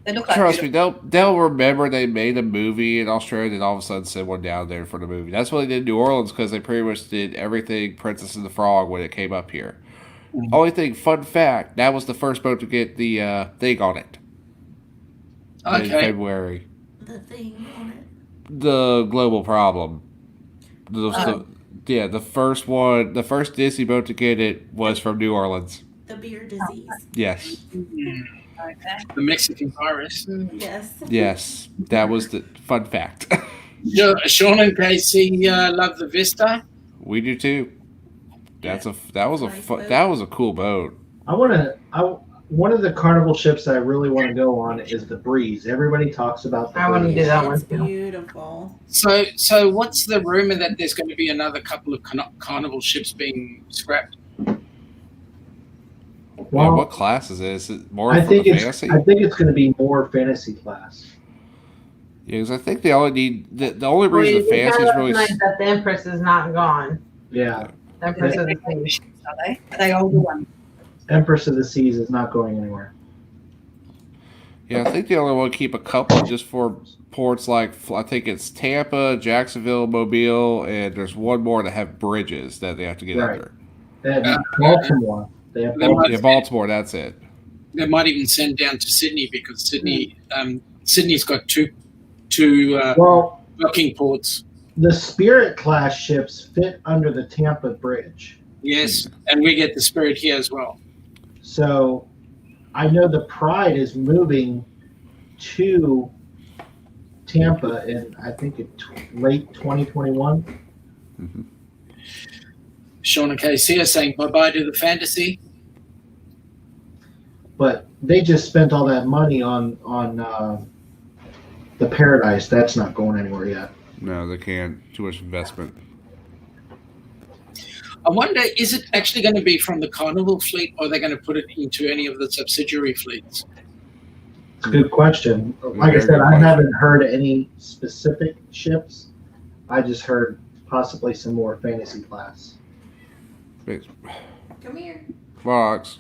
They look like Trust me, they'll remember they made a movie in Australia and all of a sudden send one down there for the movie. That's what they did in New Orleans because they pretty much did everything Princess and the Frog when it came up here. Mm-hmm. Only thing, fun fact, that was the first boat to get the thing on it in Okay. February. The thing on it. The global problem. The first one, the first Disney boat to get it was from New Orleans. The beer disease. Yes. okay. The Mexican virus. Yes. Yes. That was the fun fact. Sean and Casey love the Vista. We do too. That was a Nice boat. that was a cool boat. I One of the carnival ships that I really want to go on is the Breeze. Everybody talks about the I want to do Breeze. that one It's too. beautiful. So what's the rumor that there's going to be another couple of carnival ships being scrapped? Well, what class is it? Is it more I for think the it's fantasy? I think it's going to be more fantasy class. Yeah, because I think they only need the only reason the fantasy is really that the Empress is not gone. Yeah. The Empress of the Sea. Are they? Are they older ones? Empress of the Seas is not going anywhere. Yeah, I think they only want to keep a couple just for ports like I think it's Tampa, Jacksonville, Mobile, and there's one more that have bridges that they have to get Right. under. They have Baltimore. They have Baltimore. Yeah, Baltimore. That's it. They might even send down to Sydney because Sydney's got two Well, docking ports. the Spirit class ships fit under the Tampa Bridge. Yes, and we get the Spirit here as well. So I know the Pride is moving to Tampa in, I think, late 2021. Mm-hmm. Sean and Casey are saying bye-bye to the fantasy. But they just spent all that money on the Paradise. That's not going anywhere yet. No, they can't. Too much investment. I wonder, is it actually going to be from the Carnival fleet, or are they going to put it into any of the subsidiary fleets? It's a good question. Like I Very said, good I question. haven't heard any specific ships. I just heard possibly some more fantasy class. Come here. Fox.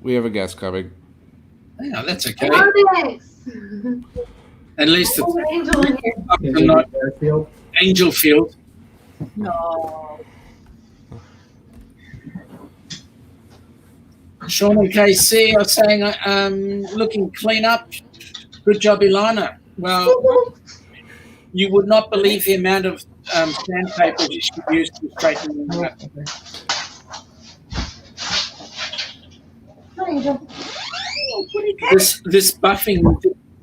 We have a guest coming. Yeah, that's okay. Onyx! At least it's Oh, Angel in here. Is I'm it not Airfield? Angelfield. No. Sean and KC are saying, looking clean up. Good job, Ilana. Well, you would not believe the amount of sandpaper that she used to straighten them up. Hi, Angel. This buffing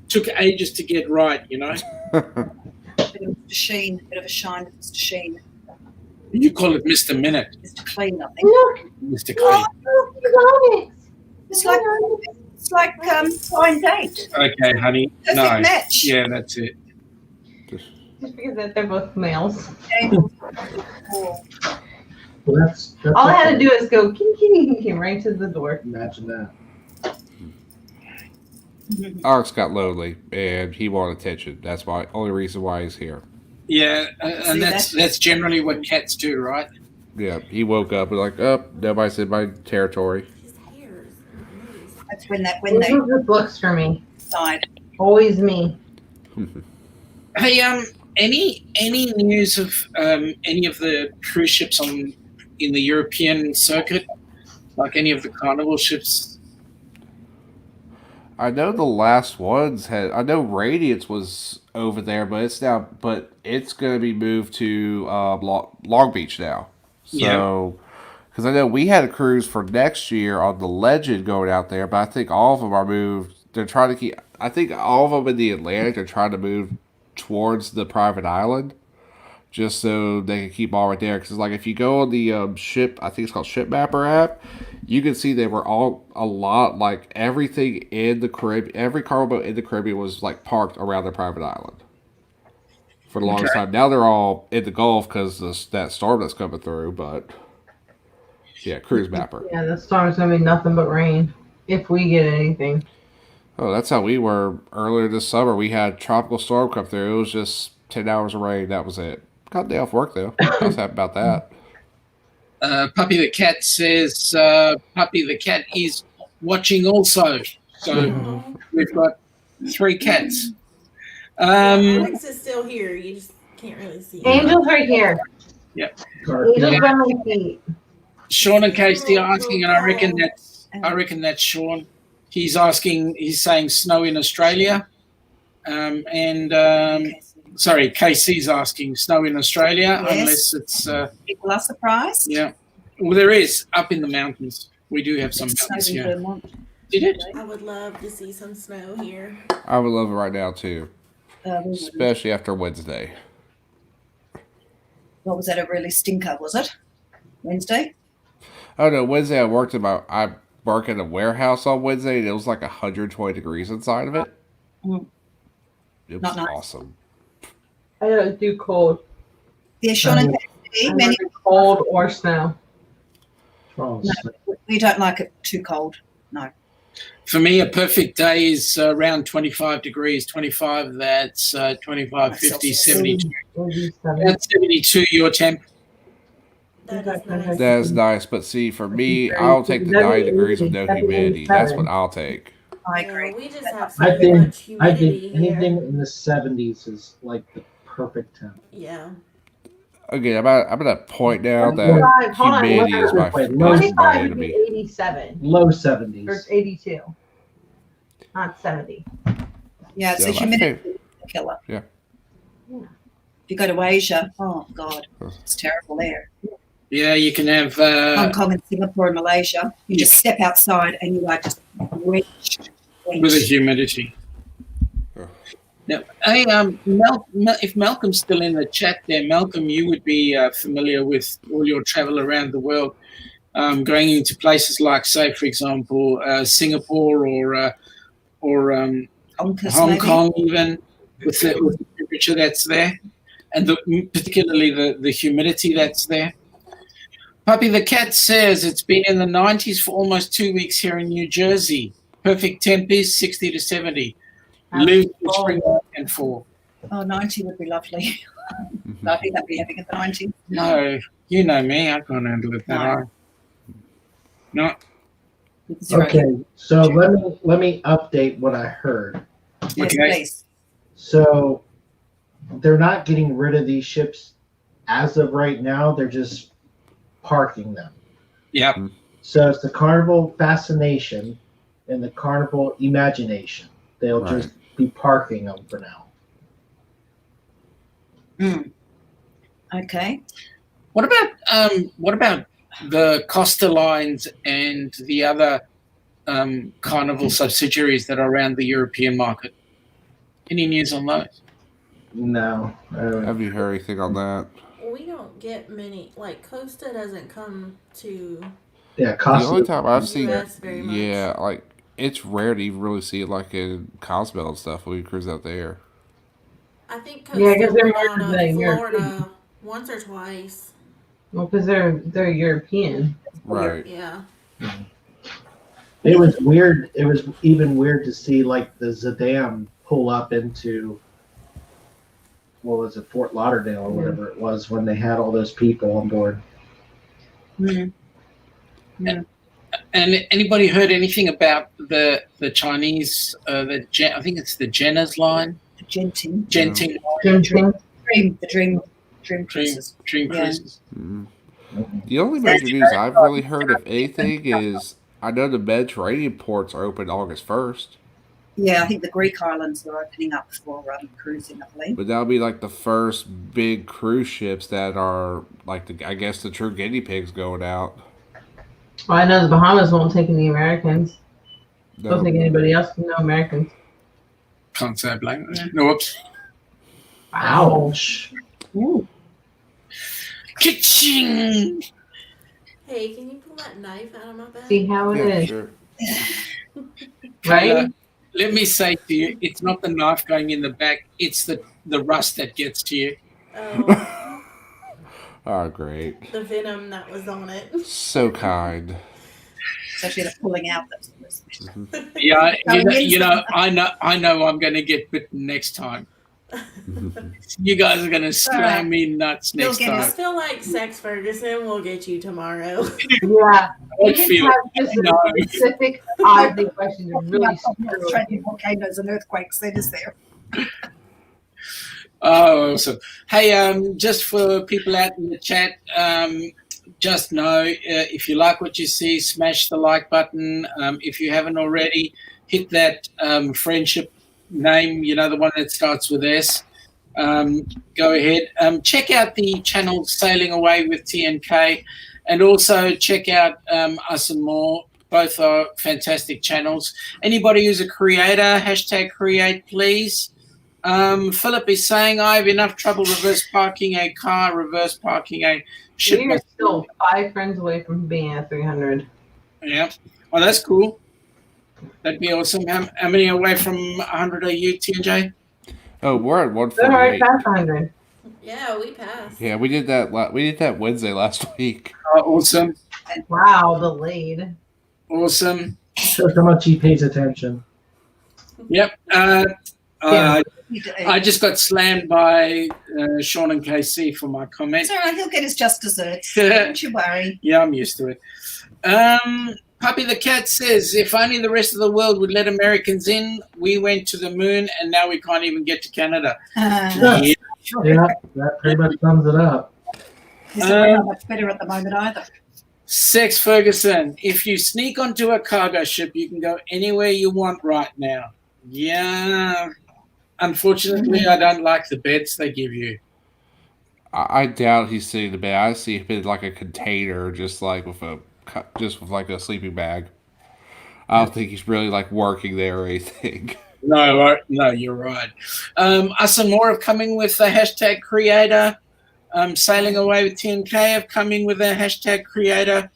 took ages to get right, you know. Bit of Mr. Sheen, bit of a shine to Mr. Sheen. You call it Mr. Minute, Mr. Clean, I think. Look, Mr. Clean. look, Onyx. It's like blind date. Okay, honey. Perfect No. match. Yeah, that's it. Just because that they're both males. Oh, Well, that's All I had to okay. do is go king, king, king, king, right to the door. Imagine that. Alex got lonely and he wanted attention. That's why only reason why he's here. Yeah, See, and that's generally what cats do, right? Yeah, he woke up and like, oh, nobody's in my territory. His hair is nice. that's when they Angel just looks for me. decide. Always me. Hey, any news of any of the cruise ships in the European circuit, like any of the Carnival ships? I know the last ones had. I know Radiance was over there, but it's going to be moved to Long Beach now. So, because I know we had a cruise for next year on the Legend going out there, but I think all of them are moved. They're trying to keep. I think all of them in the Atlantic are trying to move towards the private island, just so they can keep all right there. Because like if you go on the ship, I think it's called Ship Mapper app, you can see they were all a lot like everything in the Caribbean. Every cargo boat in the Caribbean was like parked around the private island for the longest time. Now they're all in the Gulf because that storm that's coming through. But yeah, Cruise Mapper. Yeah, the storm's gonna be nothing but rain if we get anything. Oh, that's how we were earlier this summer. We had a tropical storm come through. It was just 10 hours of rain. That was it. Got a day off work though. I was happy about that. Puppy the Cat says Puppy the Cat is watching also. So we've got 3 cats. Alex is still here. You just can't really see him. Angel's right here. Garfield. Angel's by my feet. Sean and Casey are asking, and I reckon that's Sean. He's asking. He's saying snow in Australia, sorry, Casey's asking snow in Australia, Yes. unless it's People are surprised. yeah. Well, there is up in the mountains. We do have some It snowed mountains in here. Vermont. Did it? I would love to see some snow here. I would love it right now too, We especially after Wednesday. What was that? A really stinker, was it? Wednesday? Oh no, Wednesday I work in a warehouse on Wednesday, and it was like 120 degrees inside of it. Mm. It Not was nice. awesome. I don't do cold. Yeah, Sean and I Katie, don't many do cold or snow. Oh, No. we don't like it too cold. No. For me, a perfect day is around 25 degrees. 25, that's 25, 50, 72. About 72, your temp. That is nice. That's nice, but see, for me, I'll take the 90 degrees with no humidity. That's what I'll take. I Yeah, agree. we just have I so think much I humidity think anything here. in the 70s is like the perfect temp. Yeah. Again, I'm at a point now that 25, hold on, humidity is my wait, my 25 would enemy. be 87 Low or 70s. 82, not 70. Yeah, it's Yeah, a my humidity killer. Yeah. If you go to Asia, oh God, it's terrible there. Yeah, you can have Hong Kong and Singapore and Malaysia. You just step outside and you are just drenched. with the humidity. Now, hey, if Malcolm's still in the chat there, Malcolm, you would be familiar with all your travel around the world, going into places like, say, for example, Singapore or Bonkers, Hong maybe. Kong, even with the temperature that's there, and particularly the humidity that's there. Puppy the Cat says it's been in the 90s for almost 2 weeks here in New Jersey. Perfect temp is 60 to 70. Live the spring and fall. Oh, 90 would be lovely. I think I'd be having it at 90. No, you know me. I can't handle it that high. No. Okay, so let me update what I heard. Yes, Okay. please. So they're not getting rid of these ships as of right now. They're just parking them. Yep. So it's the Carnival Fascination and the Carnival Imagination. They'll Right. just be parking them for now. Okay. What about the Costa Lines and the other Carnival subsidiaries that are around the European market? Any news on those? No. Have you heard anything on that? We don't get many, like, Costa doesn't come to Yeah, The Costa. only time I've seen, US very much. yeah, like it's rare to even really see it like in Cozumel and stuff when we cruise out there. I think Costa Yeah, 'cause they're went more out of than Florida European. once or twice. Well, because they're European. Right. Yeah. It was weird. It was even weird to see like the Zadam pull up into, what was it, Fort Lauderdale or whatever it was, when they had all those people on board. And anybody heard anything about the Chinese? I think it's the Jenner's line. The Genting. Genting The Dream Cruises. Dream Yeah. Cruises. Mhm. The only major news I've really heard, if anything, is I know the Mediterranean ports are open August 1st, Yeah, I think the Greek islands are opening up for cruising, I believe. but that'll be like the first big cruise ships that are like I guess the true guinea pigs going out. Well, I know the Bahamas won't take any Americans. No. Don't take anybody else. No Americans. Can't say I blame them. No, whoops. Ouch. Ooh. Ka-ching! Hey, can you pull that knife out of my bag? See how it Yeah, is, sure. right? Kayla, let me say to you, it's not the knife going in the back, it's the rust that gets to you. Oh, Oh, great. the venom that was on it. So kind. It's actually the pulling out that's Yeah, Going you in. know, I know I'm going to get bitten next time. You guys are going to slam me nuts You'll next get I time. feel like Sex Ferguson will get you tomorrow. Yeah. I You just feel have just no. a specific oddly question to really screw it. Australian volcanoes and earthquakes. They're just there. Oh, awesome. Hey, just for people out in the chat, just know if you like what you see, smash the like button. If you haven't already, hit that friendship name, you know, the one that starts with S. Go ahead. Check out the channel Sailing Away with TNK, and also check out Us and More. Both are fantastic channels. Anybody who's a creator, hashtag create, please. Philip is saying I have enough trouble reverse parking a car, reverse parking a ship. We're still 5 friends away from being at 300. Yeah. Oh, that's cool. That'd be awesome. How many away from 100 are you, TJ? Oh, we're at We're already 148. past 100. Yeah, we passed. Yeah, we did that. We did that Wednesday last week. Oh, awesome. Wow, delayed. Awesome. Shows how much he pays attention. Yep. Yeah. I just got slammed by Sean and KC for my comment. It's all right. He'll get his just desserts. Don't you worry. Yeah, I'm used to it. Puppy the Cat says, if only the rest of the world would let Americans in, we went to the moon and now we can't even get to Canada. Yeah, that pretty much sums it up. We're not much better at the moment either. Sex Ferguson, if you sneak onto a cargo ship, you can go anywhere you want right now. Yeah. Unfortunately, I don't like the beds they give you. I doubt he's sitting in the bed. I see him in like a container, just like with like a sleeping bag. I don't think he's really like working there or anything. No, you're right. Us and more have coming with the hashtag creator. Sailing Away with TNK have come in with a hashtag creator.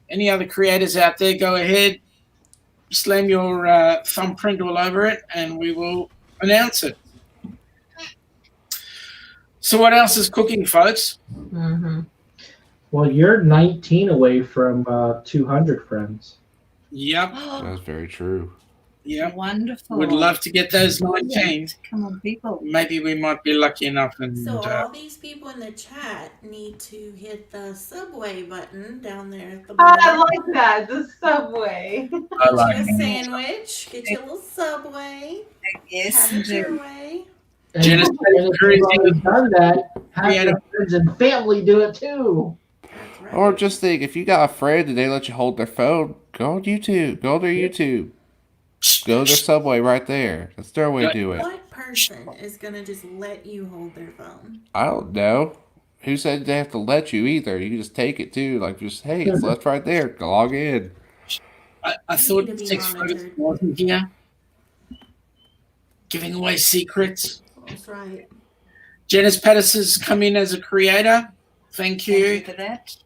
Any other creators out there, go ahead. Slam your thumbprint all over it and we will announce it. So what else is cooking, folks? Mm-hmm. Well, you're 19 away from 200 friends. Yep. That's very true. Yep. Wonderful. Would love to get those 19. Come on, people. Maybe we might be lucky enough. And So all these people in the chat need to hit the subway button down there at the I bottom. like that. The subway. I Get like you a it. sandwich. Get you a little subway. Yes, Have it your indeed. way. And Jenna if you've already done that, have your friends and family do it too. That's right. Or just think, if you got a friend and they let you hold their phone, go on YouTube. Go to their YouTube. Go to their Subway right there. That's their way to do it. What person is gonna just let you hold their phone? I don't know. Who said they have to let you either? You can just take it too. Like, just, hey, it's left right there. Log in. I You thought need to be Sex monitored. Ferguson wasn't here. Giving away secrets. That's right. Janice Patterson's come in as a creator. Thank Thank you you. for that.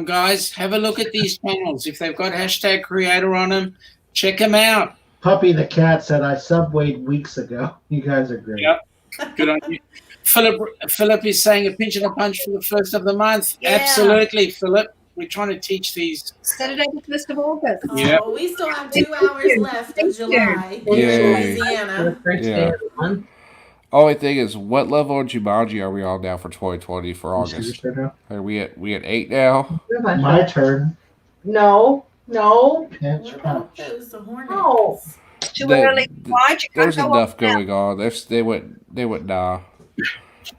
Guys, have a look at these channels. If they've got hashtag creator on them, check them out. Puppy the Cat said, I subwayed weeks ago. You guys are great. Yep. Good on you. Philip is saying a pinch and a punch for the first of the month. Yeah. Absolutely, Philip. We're trying to teach these. Saturday the 1st of August. Oh, Yep. we still have 2 hours left of July in Yay. Louisiana. The first day of the month. Only thing is, what level of Jumanji are we on now for 2020 for You August? serious right now? Are we at 8 now? My turn. No. Can't What punch. about those Hornets? No. Too There- early. Why? You can't There's go enough off now. going on. They went nah.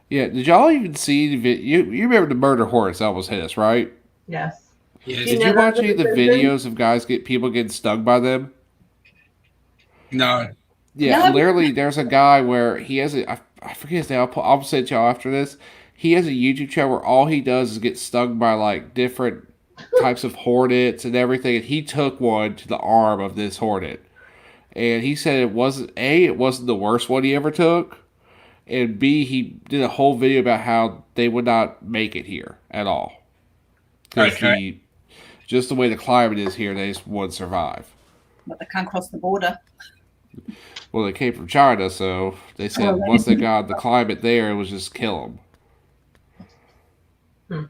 Yeah, did y'all even see the you remember the murder hornets that almost hit us, right? Yes. Yes. Did you never watch any of the heard of them? videos of people getting stung by them? No. Yeah, No. literally, there's a guy where he has I forget his name. I'll say it to y'all after this. He has a YouTube channel where all he does is get stung by like different types of hornets and everything. And he took one to the arm of this hornet, and he said it wasn't the worst one he ever took, and B, he did a whole video about how they would not make it here at all. Okay. Just the way the climate is here, they just wouldn't survive. But they can't cross the border. Well, they came from China, so they said Oh, once they got the climate there, it was just kill them.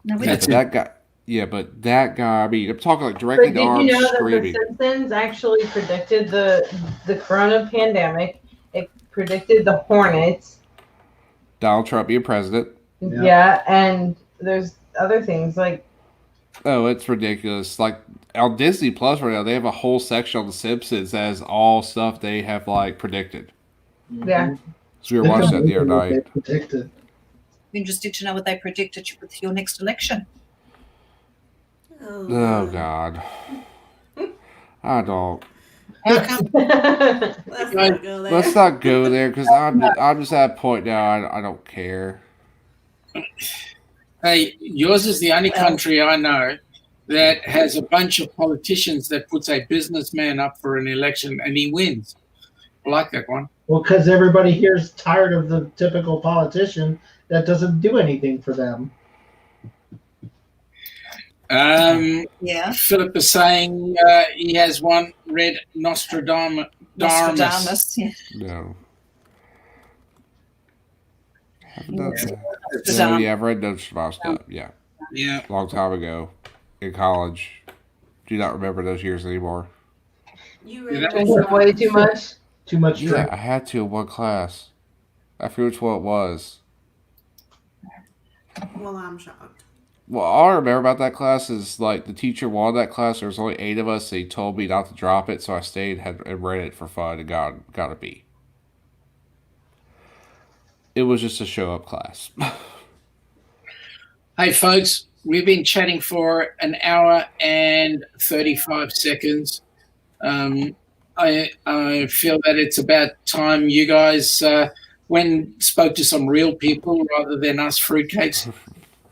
No, we That's don't. But that guy, I mean, I'm talking like directly But to did arms you know that screaming. The Simpsons actually predicted the corona pandemic? It predicted the Hornets. Donald Trump being president. Yeah. Yeah, and there's other things like Oh, it's ridiculous. Like, on Disney Plus right now, they have a whole section on The Simpsons that has all stuff they have, like, predicted. yeah. So we were watching that the other night. Predicted. Interested to know what they predicted with your next election. Oh, God. I don't. How come? Let's not go there. Let's not go there, because I'm just at a point now, I don't care. Hey, yours is the only country I know that has a bunch of politicians that puts a businessman up for an election and he wins. I like that one. Well, because everybody here is tired of the typical politician that doesn't do anything for them. Yeah. Philip is saying he has one read Nostradamus. Nostradamus. Yeah. No. Haven't done that. Nostradamus. No, yeah, I've read Nostradamus stuff. Yeah, Yeah. long time ago in college. Do not remember those years anymore. You Yeah, read that Drank was- way too much. Too much Yeah, drink. I had to in one class. I forget which one it was. Well, I'm shocked. Well, all I remember about that class is like the teacher wanted that class. There was only 8 of us. So he told me not to drop it, so I stayed and read it for fun and got a B. It was just a show up class. Hey, folks, we've been chatting for an hour and 35 seconds. I feel that it's about time you guys spoke to some real people rather than us fruitcakes.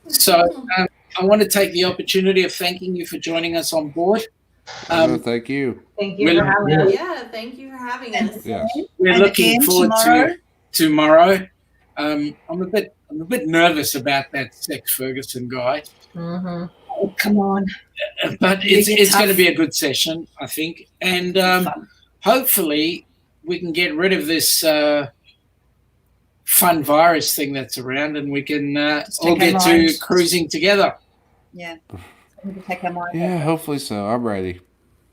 So I want to take the opportunity of thanking you for joining us on board. Thank you. Thank you We'll- for having us. Yeah, thank you for having us. Yes. We're And looking again, forward tomorrow. to tomorrow. I'm a bit nervous about that Sex Ferguson guy, Mm-hmm. Oh, come on. but Yeah, it's tough. going to be a good session, I think, and Fun. hopefully we can get rid of this fun virus thing that's around, and we can Just all take our get to minds. cruising together. Yeah. We can take our mind Yeah, off. hopefully so. I'm ready.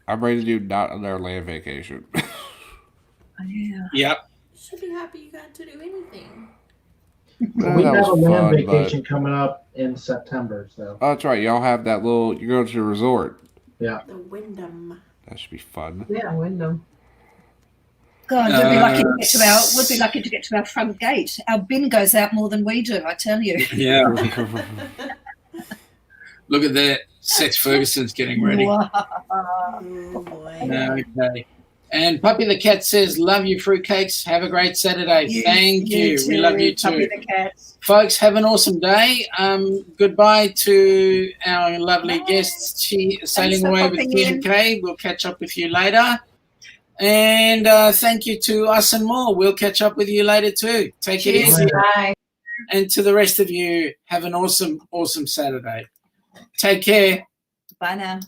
I'm ready to do not another land vacation. Yeah. Yep. Should be happy you got to do anything. Man, We that have a was land fun, vacation coming up in September, so Oh, that's right. Y'all have that little. You're going to the resort. yeah. The Wyndham. That should be fun. Yeah, Wyndham. God, we'd be lucky to get to our front gate. Our bin goes out more than we do, I tell you. Yeah. Look at that. Sex Ferguson's getting ready. Wow. Oh boy. Okay. And Puppy the Cat says, love you, fruitcakes. Have a great Saturday. Thank you. We love you too. Puppy the cat. Folks, have an awesome day. Goodbye to our lovely guests sailing for away with popping T and K. We'll catch up with you later. And thank you to us and more. We'll catch up with you later too. Take it Cheers. easy. Bye. And to the rest of you, have an awesome, awesome Saturday. Take care. Bye now.